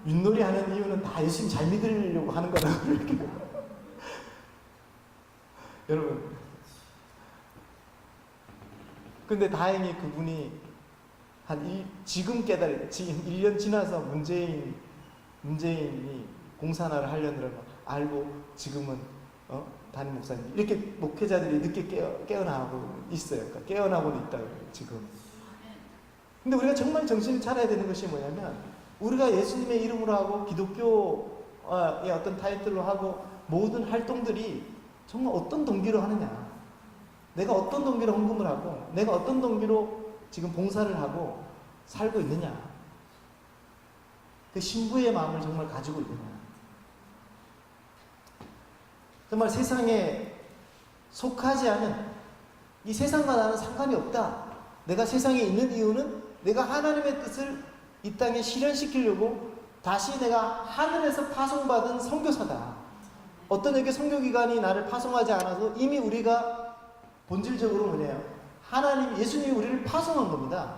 윷놀이 하는 이유는 다 예수님 잘 믿으려고 하는 거라고 이렇게. 여러분 근데 다행히 그분이 지금 1년 지나서 문재인이 공산화를 하려는 알고 지금은 담임 목사님 이렇게 목회자들이 늦게 깨어나고 있어요. 그러니까 깨어나고는 있다고 지금. 근데 우리가 정말 정신을 차려야 되는 것이 뭐냐면 우리가 예수님의 이름으로 하고 기독교의 어떤 타이틀로 하고 모든 활동들이 정말 어떤 동기로 하느냐. 내가 어떤 동기로 헌금을 하고 내가 어떤 동기로 지금 봉사를 하고 살고 있느냐. 그 신부의 마음을 정말 가지고 있느냐. 정말 세상에 속하지 않은 이 세상과 나는 상관이 없다. 내가 세상에 있는 이유는 내가 하나님의 뜻을 이 땅에 실현시키려고 다시 내가 하늘에서 파송받은 선교사다. 어떤 여기 선교기관이 나를 파송하지 않아서 이미 우리가 본질적으로 뭐냐요? 예수님이 우리를 파송한 겁니다.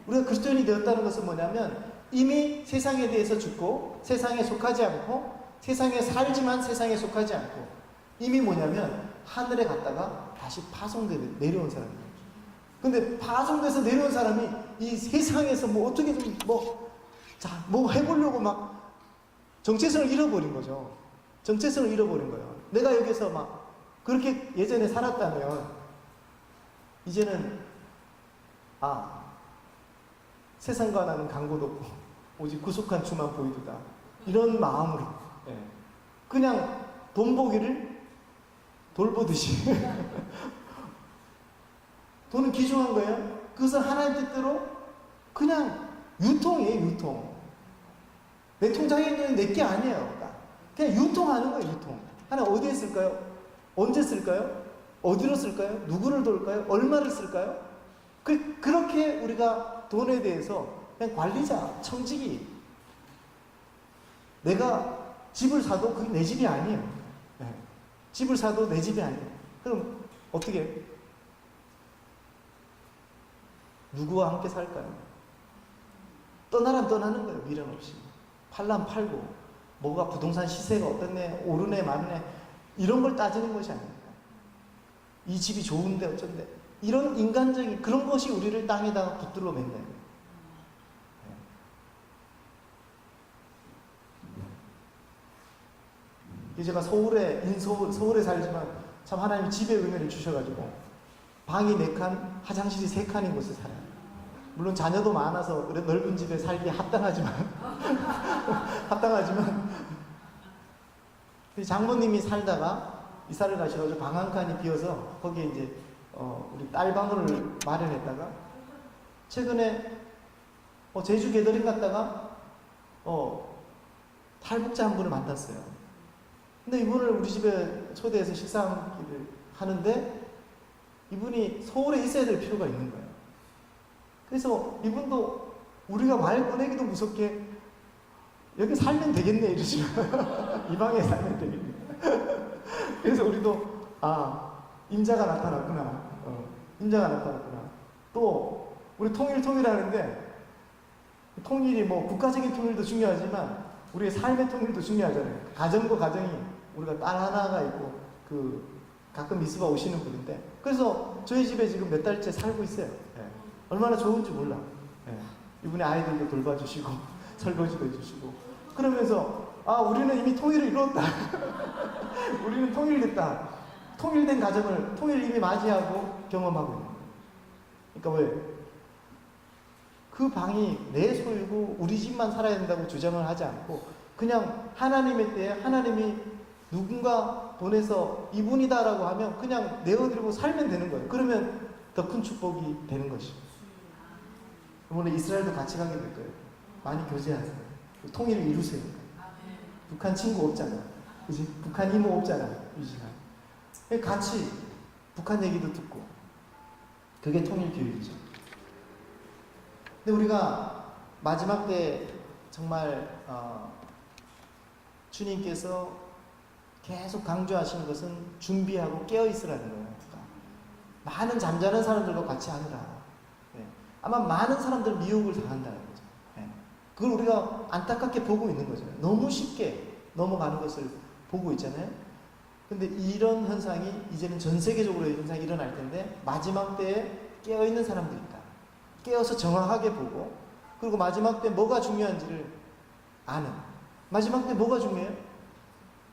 우리가 그리스도인이 되었다는 것은 뭐냐면 이미 세상에 대해서 죽고 세상에 속하지 않고 세상에 살지만 세상에 속하지 않고 이미 뭐냐면 하늘에 갔다가 다시 내려온 사람이에요. 근데 파송돼서 내려온 사람이 이 세상에서 뭐 어떻게든 뭐 해보려고 막 정체성을 잃어버린 거죠. 정체성을 잃어버린 거예요. 내가 여기서 막 그렇게 예전에 살았다면 이제는 세상과 나는 강고도 없고 오직 구속한 주만 보이도다. 이런 마음으로 그냥 돈 보기를 돌보듯이 돈은 귀중한 거예요. 그것은 하나님 뜻대로 그냥 유통이에요. 유통. 내 통장에 있는 내게 아니에요. 그냥 유통하는 거예요. 유통. 하나님 어디에 쓸까요? 언제 쓸까요? 어디로 쓸까요? 누구를 도울까요? 얼마를 쓸까요? 그렇게 우리가 돈에 대해서 그냥 관리자, 청지기. 내가 집을 사도 그게 내 집이 아니에요. 네. 집을 사도 내 집이 아니에요. 그럼 어떻게 해요? 누구와 함께 살까요? 떠나란 떠나는 거예요. 미련 없이. 팔란 팔고 뭐가 부동산 시세가 어떻네, 오르네 마르네 이런 걸 따지는 것이 아닙니다. 이 집이 좋은데 어쩐데 이런 인간적인 그런 것이 우리를 땅에다가 붙들어 맨다. 제가 서울에 살지만 참 하나님이 집에 은혜를 주셔가지고 방이 4칸, 화장실이 3칸인 곳에 살아요. 물론 자녀도 많아서 넓은 집에 살기 합당하지만 장모님이 살다가 이사를 가셔가지고 방 한 칸이 비어서 거기에 이제 우리 딸 방을 마련했다가 최근에 제주 게더링 갔다가 탈북자 한 분을 만났어요. 근데 이분을 우리 집에 초대해서 식사를 하는데 이분이 서울에 있어야 될 필요가 있는 거예요. 그래서 이분도 우리가 말 꺼내기도 무섭게 여기 살면 되겠네 이러시고 이 방에 살면 되겠네. 그래서 우리도 임자가 나타났구나. 임자가 나타났구나. 또 우리 통일하는데 통일이 뭐 국가적인 통일도 중요하지만 우리의 삶의 통일도 중요하잖아요. 가정과 가정이 우리가 딸 하나가 있고 가끔 미스바 오시는 분인데 그래서 저희 집에 지금 몇 달째 살고 있어요. 얼마나 좋은지 몰라. 이분의 아이들도 돌봐주시고 설거지도 해주시고 그러면서 우리는 이미 통일을 이루었다. 우리는 통일됐다. 통일된 가정을 통일 이미 맞이하고 경험하고 있는 거예요. 그러니까 왜? 그 방이 내 소유고 우리 집만 살아야 된다고 주장을 하지 않고 그냥 하나님의 때에 하나님이 누군가 보내서 이분이다라고 하면 그냥 내어드리고 살면 되는 거예요. 그러면 더 큰 축복이 되는 것이죠. 이번에 이스라엘도 같이 가게 될 거예요. 많이 교제하세요. 통일을 이루세요. 북한 친구 없잖아. 그지? 북한 이모 없잖아. 유지가. 같이 북한 얘기도 듣고. 그게 통일 교육이죠. 근데 우리가 마지막 때 정말 주님께서 계속 강조하시는 것은 준비하고 깨어있으라는 거예요. 많은 잠자는 사람들과 같이 하느라. 아마 많은 사람들 미혹을 당한다는 거죠. 그걸 우리가 안타깝게 보고 있는 거죠. 너무 쉽게 넘어가는 것을 보고 있잖아요. 근데 이런 현상이 이제는 전 세계적으로 현상이 일어날 텐데 마지막 때에 깨어있는 사람들이 있다. 깨어서 정확하게 보고 그리고 마지막 때 뭐가 중요한지를 아는. 마지막 때 뭐가 중요해요?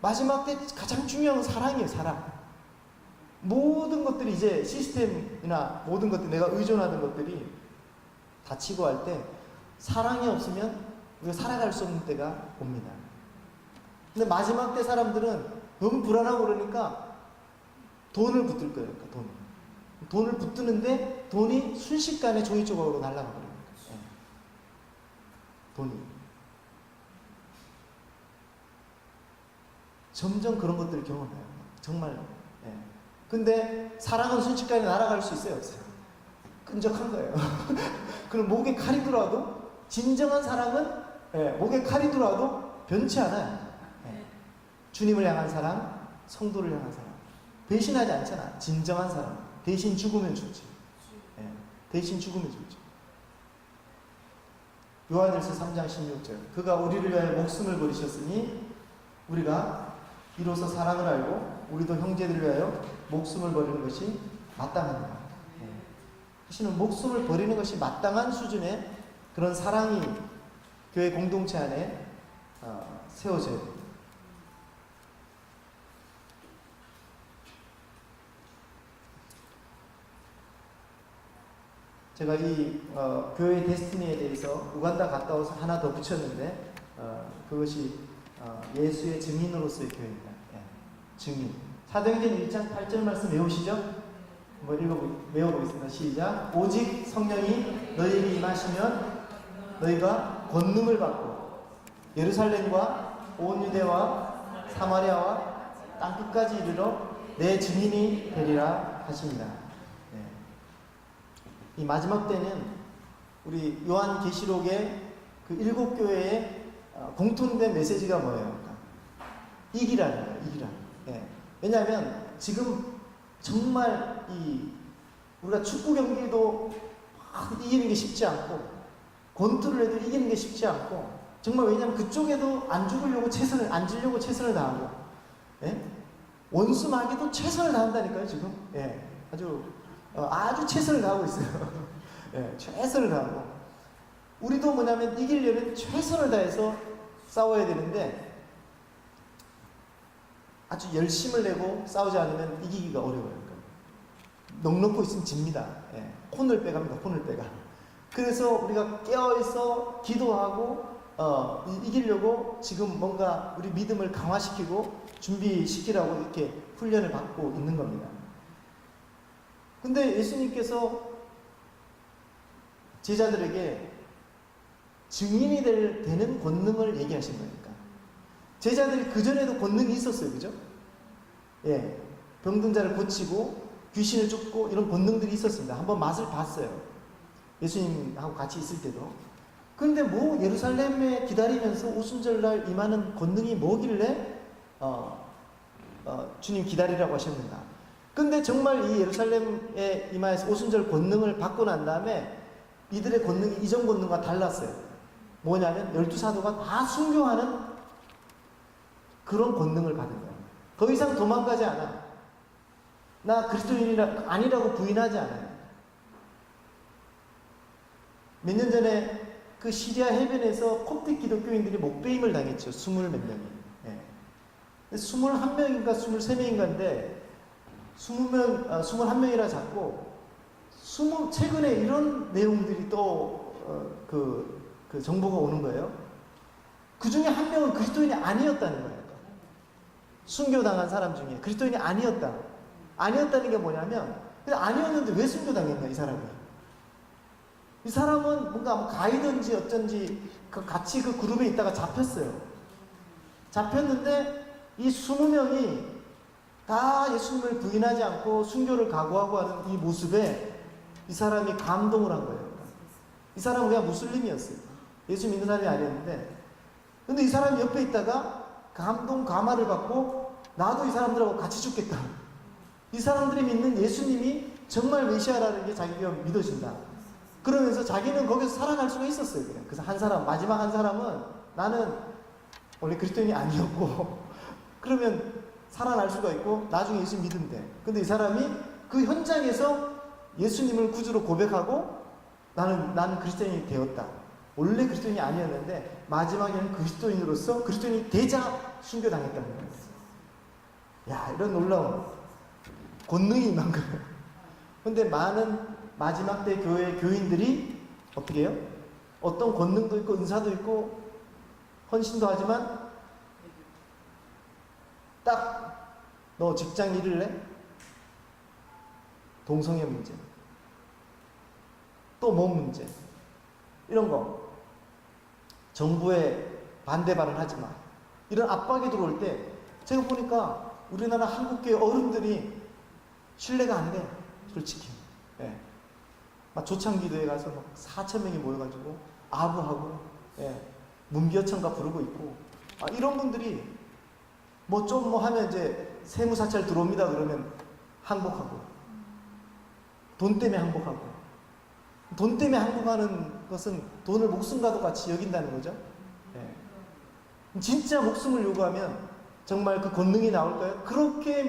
마지막 때 가장 중요한 건 사랑이에요. 사랑. 모든 것들이 이제 시스템이나 모든 것들 내가 의존하던 것들이 다치고 할 때 사랑이 없으면 우리가 살아갈 수 없는 때가 옵니다. 근데 마지막 때 사람들은 너무 불안하고 그러니까 돈을 붙들 거예요. 그러니까 돈을 붙드는데 돈이 순식간에 종이 조각으로 날아가 버립니다. 돈이. 점점 그런 것들을 경험해요. 정말. 근데 사랑은 순식간에 날아갈 수 있어요? 없어요? 끈적한 거예요. 그럼 목에 칼이 들어와도 진정한 사랑은 목에 칼이 들어와도 변치 않아요. 주님을 향한 사랑, 성도를 향한 사랑. 배신하지 않잖아. 진정한 사랑. 대신 죽으면 죽지. 대신 죽으면 죽지. 요한일서 3장 16절. 그가 우리를 위하여 목숨을 버리셨으니 우리가 이로써 사랑을 알고 우리도 형제들을 위하여 목숨을 버리는 것이 마땅합니다. 사실은 목숨을 버리는 것이 마땅한 수준의 그런 사랑이 교회 공동체 안에 세워져야 됩니다. 제가 이 교회 데스티니에 대해서 우간다 갔다 와서 하나 더 붙였는데 그것이 예수의 증인으로서의 교회입니다. 증인. 사도행전 1장 8절 말씀 외우시죠? 한번 외워보겠습니다. 시작. 오직 성령이 너희에게 임하시면 너희가 권능을 받고 예루살렘과 온 유대와 사마리아와 땅끝까지 이르러 내 증인이 되리라 하십니다. 이 마지막 때는 우리 요한계시록의 그 7교회의 공통된 메시지가 뭐예요? 이기라는 거예요. 이기라. 왜냐하면 지금 정말 우리가 축구 경기도 이기는 게 쉽지 않고 권투를 해도 이기는 게 쉽지 않고 정말 왜냐하면 그쪽에도 안 죽으려고 안 지려고 최선을 다하고 원수 마귀도 최선을 다한다니까요. 지금 아주 최선을 다하고 있어요. 최선을 다하고 우리도 뭐냐면 이기려면 최선을 다해서 싸워야 되는데 아주 열심을 내고 싸우지 않으면 이기기가 어려워요. 넉넉고 있으면 집니다. 혼을 빼갑니다. 혼을 빼가. 그래서 우리가 깨어있어 기도하고 이기려고 지금 뭔가 우리 믿음을 강화시키고 준비시키라고 이렇게 훈련을 받고 있는 겁니다. 근데 예수님께서 제자들에게 증인이 되는 권능을 얘기하신 거니까. 제자들이 그전에도 권능이 있었어요. 그죠? 예. 병든 자를 고치고 귀신을 쫓고 이런 권능들이 있었습니다. 한번 맛을 봤어요. 예수님하고 같이 있을 때도. 그런데 뭐 예루살렘에 기다리면서 오순절날 임하는 권능이 뭐길래 주님 기다리라고 하셨는가. 근데 정말 이 예루살렘에 임하여서 오순절 권능을 받고 난 다음에 이들의 권능이 이전 권능과 달랐어요. 뭐냐면 12사도가 다 순교하는 그런 권능을 받은 거예요. 더 이상 도망가지 않아. 나 그리스도인이라 아니라고 부인하지 않아요. 몇 년 전에 그 시리아 해변에서 콥틱 기독교인들이 목베임을 당했죠. 20몇 명이. 예. 21명인가 23명인가인데 21명이라 잡고 최근에 이런 내용들이 또 그 정보가 오는 거예요. 그 중에 한 명은 그리스도인이 아니었다는 거예요. 순교당한 사람 중에 그리스도인이 아니었다. 아니었다는 게 뭐냐면 아니었는데 왜 순교당했나 이 사람이. 이 사람은 뭔가 뭐 가이든지 어쩐지 같이 그 그룹에 있다가 잡혔어요. 잡혔는데 이 20명이 다 예수님을 부인하지 않고 순교를 각오하고 하는 이 모습에 이 사람이 감동을 한 거예요. 이 사람은 그냥 무슬림이었어요. 예수 믿는 사람이 아니었는데, 근데 이 사람이 옆에 있다가 감화를 받고 나도 이 사람들하고 같이 죽겠다. 이 사람들이 믿는 예수님이 정말 메시아라는 게 자기가 믿어진다. 그러면서 자기는 거기서 살아갈 수가 있었어요. 그냥. 그래서 마지막 한 사람은 나는 원래 그리스도인이 아니었고, 그러면 살아날 수가 있고, 나중에 예수 믿으면 돼. 근데 이 사람이 그 현장에서 예수님을 구주로 고백하고, 나는 그리스도인이 되었다. 원래 그리스도인이 아니었는데, 마지막에는 그리스도인으로서 그리스도인이 되자 순교당했다는 거예요. 야, 이런 놀라운 권능이 임한 거예요. 근데 많은 마지막 때 교회 교인들이 어떻게 해요? 어떤 권능도 있고 은사도 있고 헌신도 하지만 딱 너 직장 잃을래? 동성애 문제, 또 몸 문제, 이런 거 정부에 반대 발언하지 마, 이런 압박이 들어올 때 제가 보니까 우리나라 한국교회 어른들이 신뢰가 안 돼. 솔직히. 예. 막 조창기도에 가서 막 4,000명이 모여가지고 아부하고, 예. 문비어천가 부르고 있고, 이런 분들이 뭐 좀 뭐 하면 이제 세무사찰 들어옵니다 그러면 항복하고, 돈 때문에 항복하고, 돈 때문에 항복하는 것은 돈을 목숨과도 같이 여긴다는 거죠. 예. 진짜 목숨을 요구하면 정말 그 권능이 나올까요? 그렇게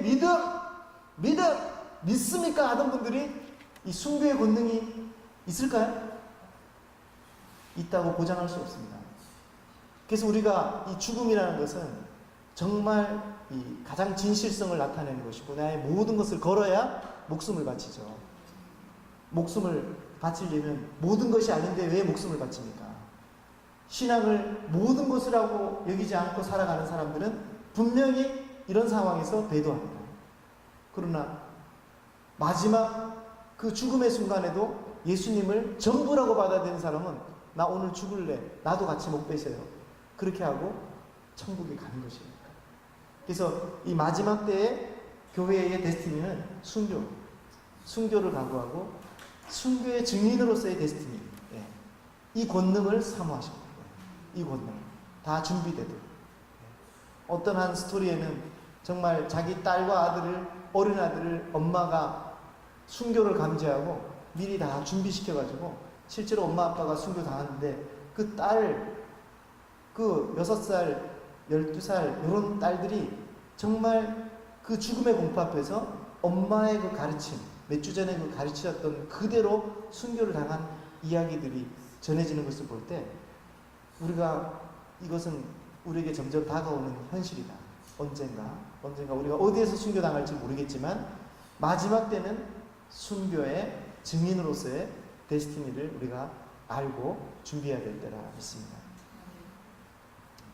믿습니까? 하던 분들이 이 순교의 권능이 있을까요? 있다고 보장할 수 없습니다. 그래서 우리가 이 죽음이라는 것은 정말 이 가장 진실성을 나타내는 것이고, 나의 모든 것을 걸어야 목숨을 바치죠. 목숨을 바치려면 모든 것이 아닌데 왜 목숨을 바칩니까? 신앙을 모든 것이라고 여기지 않고 살아가는 사람들은 분명히 이런 상황에서 배도합니다. 그러나 마지막 그 죽음의 순간에도 예수님을 전부라고 받아들이는 사람은 나 오늘 죽을래, 나도 같이 목 빼세요. 그렇게 하고 천국에 가는 것입니다. 그래서 이 마지막 때의 교회의 데스티니는 순교를 각오하고 순교의 증인으로서의 데스티니, 이 권능을 사모하신 거예요. 이 권능 다 준비돼도, 어떤 한 스토리에는 정말 자기 딸과 어린 아들을 엄마가 순교를 감지하고 미리 다 준비시켜가지고 실제로 엄마 아빠가 순교 당하는데 그 딸, 그 6살 12살 이런 딸들이 정말 그 죽음의 공포 앞에서 엄마의 그 가르침, 몇 주 전에 그 가르치셨던 그대로 순교를 당한 이야기들이 전해지는 것을 볼 때 우리가 이것은 우리에게 점점 다가오는 현실이다. 언젠가 우리가 어디에서 순교당할지 모르겠지만 마지막 때는 순교의 증인으로서의 데스티니를 우리가 알고 준비해야 될 때라 믿습니다.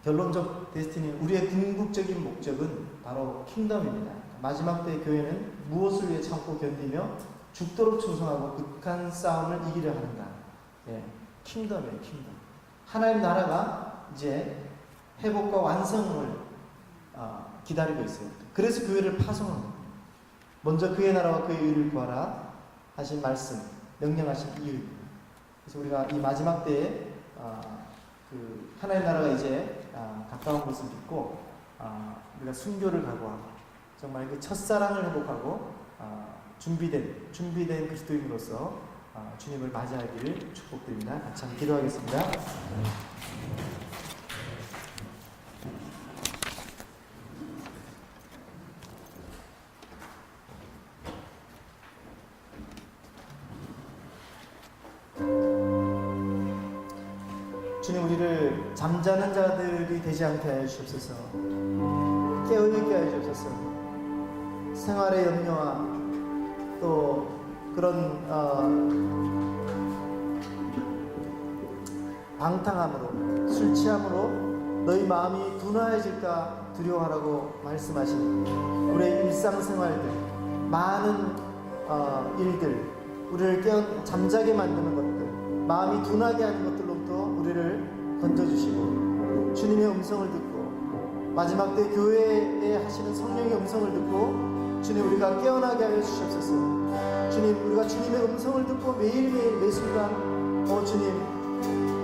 결론적 데스티니, 우리의 궁극적인 목적은 바로 킹덤입니다. 마지막 때의 교회는 무엇을 위해 참고 견디며 죽도록 충성하고 극한 싸움을 이기려 하는가? 킹덤이에요, 킹덤. 하나님 나라가 이제 회복과 완성을 기다리고 있어요. 그래서 교회를 파송한 겁니다. 먼저 그의 나라와 그의 의를 구하라 하신 말씀, 명령하신 이유입니다. 그래서 우리가 이 마지막 때에 그 하나님 나라가 이제 가까운 것을 믿고 우리가 순교를 각오하고 정말 그 첫사랑을 회복하고 준비된 그리스도인으로서 주님을 맞이하기를 축복드립니다. 같이 한번 기도하겠습니다. 주님, 우리를 잠자는 자들이 되지 않게 하여 주옵소서. 깨어있게 하여 주옵소서. 생활의 염려와 또 그런 방탕함으로, 술 취함으로 너희 마음이 둔화해질까 두려워하라고 말씀하신 우리의 일상생활들, 많은 일들, 우리를 잠자게 만드는 것들, 마음이 둔하게 하는 것들로부터 우리를 건져주시고 주님의 음성을 듣고 마지막 때 교회에 하시는 성령의 음성을 듣고 주님, 우리가 깨어나게 하여 주시옵소서. 주님, 우리가 주님의 음성을 듣고 매일매일 매순간 주님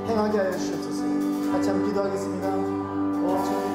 행하게 하여 주시옵소서. 같이 한번 기도하겠습니다. 주님,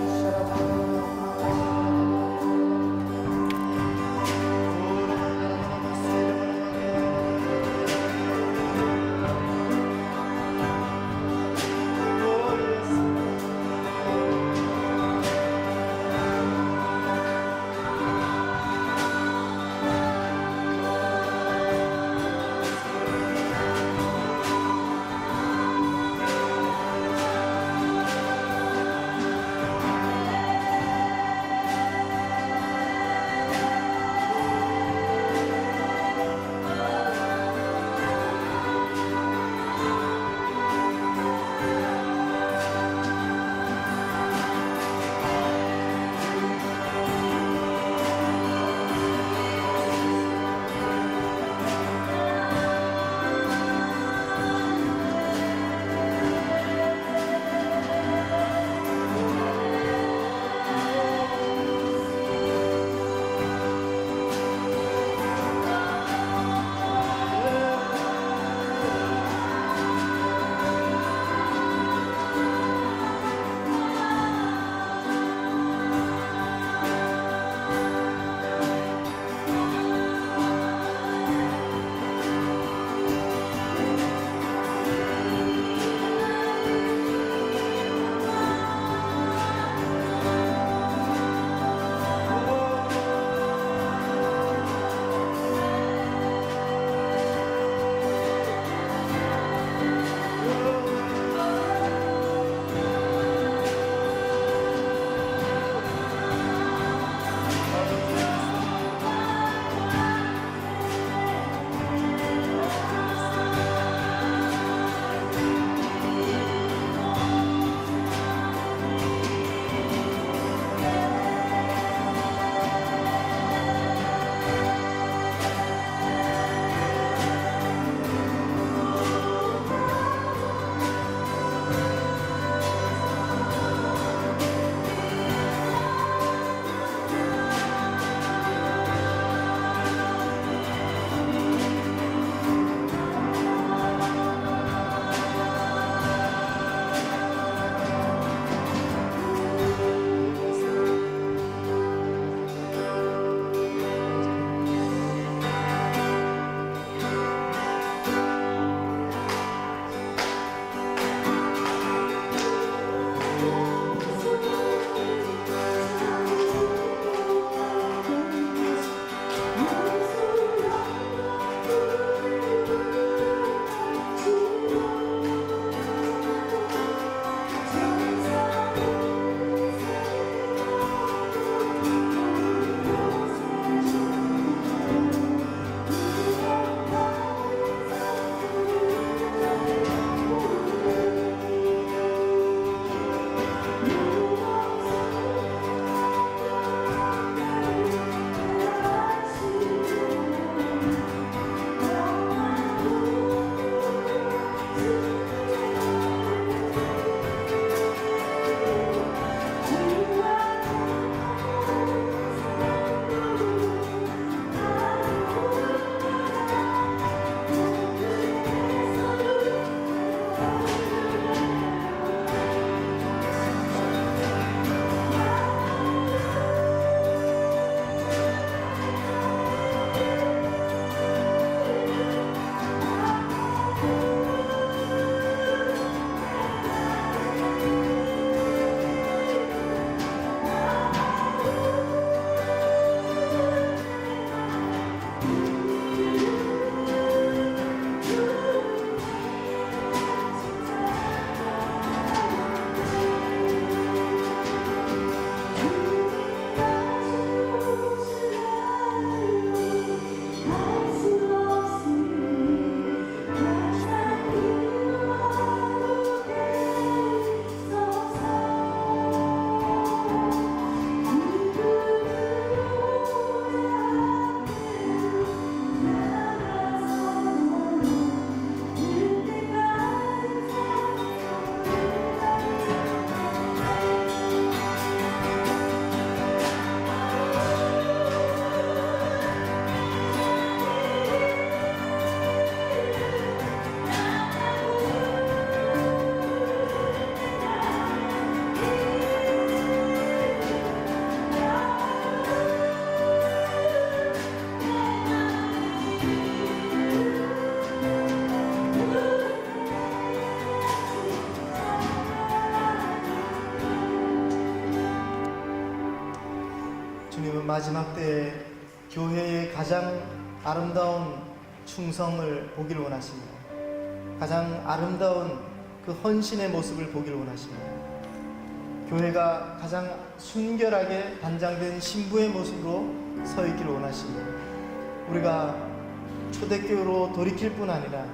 마지막 때에 교회의 가장 아름다운 충성을 보길 원하십니다. 가장 아름다운 그 헌신의 모습을 보길 원하십니다. 교회가 가장 순결하게 단장된 신부의 모습으로 서 있기를 원하십니다. 우리가 초대교회로 돌이킬 뿐 아니라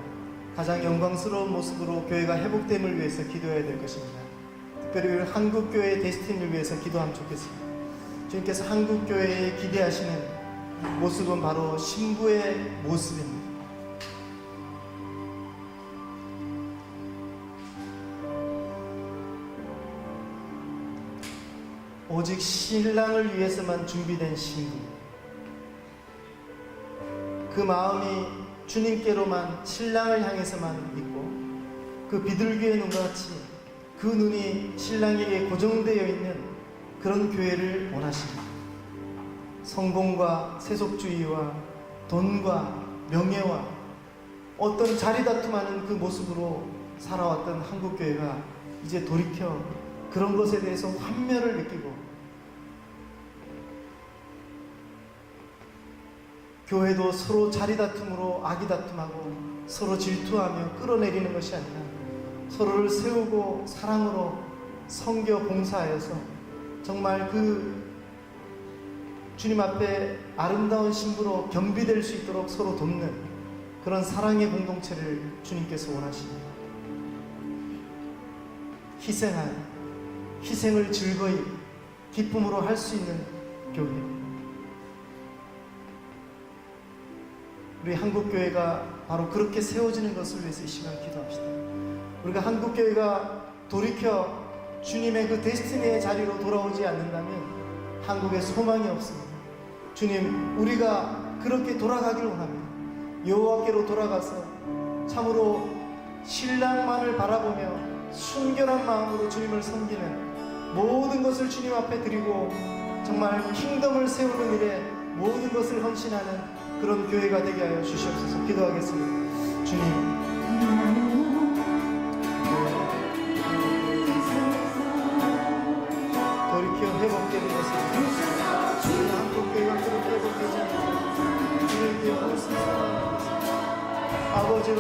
가장 영광스러운 모습으로 교회가 회복됨을 위해서 기도해야 될 것입니다. 특별히 한국교회의 데스티니를 위해서 기도하면 좋겠습니다. 주님께서 한국교회에 기대하시는 모습은 바로 신부의 모습입니다. 오직 신랑을 위해서만 준비된 신부. 그 마음이 주님께로만, 신랑을 향해서만 있고, 그 비둘기의 눈과 같이 그 눈이 신랑에게 고정되어 있는 그런 교회를 원하십니다. 성공과 세속주의와 돈과 명예와 어떤 자리다툼하는 그 모습으로 살아왔던 한국교회가 이제 돌이켜 그런 것에 대해서 환멸을 느끼고, 교회도 서로 자리다툼으로 악의다툼하고 서로 질투하며 끌어내리는 것이 아니라 서로를 세우고 사랑으로 섬겨 봉사하여서 정말 그 주님 앞에 아름다운 신부로 겸비될 수 있도록 서로 돕는 그런 사랑의 공동체를 주님께서 원하십니다. 희생을 즐거이 기쁨으로 할 수 있는 교회. 우리 한국교회가 바로 그렇게 세워지는 것을 위해서 이 시간 기도합시다. 우리가 한국교회가 돌이켜 주님의 그 데스티니의 자리로 돌아오지 않는다면 한국에 소망이 없습니다. 주님, 우리가 그렇게 돌아가길 원합니다. 여호와께로 돌아가서 참으로 신랑만을 바라보며 순결한 마음으로 주님을 섬기는 모든 것을 주님 앞에 드리고 정말 킹덤을 세우는 일에 모든 것을 헌신하는 그런 교회가 되게 하여 주시옵소서. 기도하겠습니다. 주님, 돌이켜 회복되는 것을 한국교회가 그렇게 회복되지 않는 주님께 무슨 사랑을 아버지를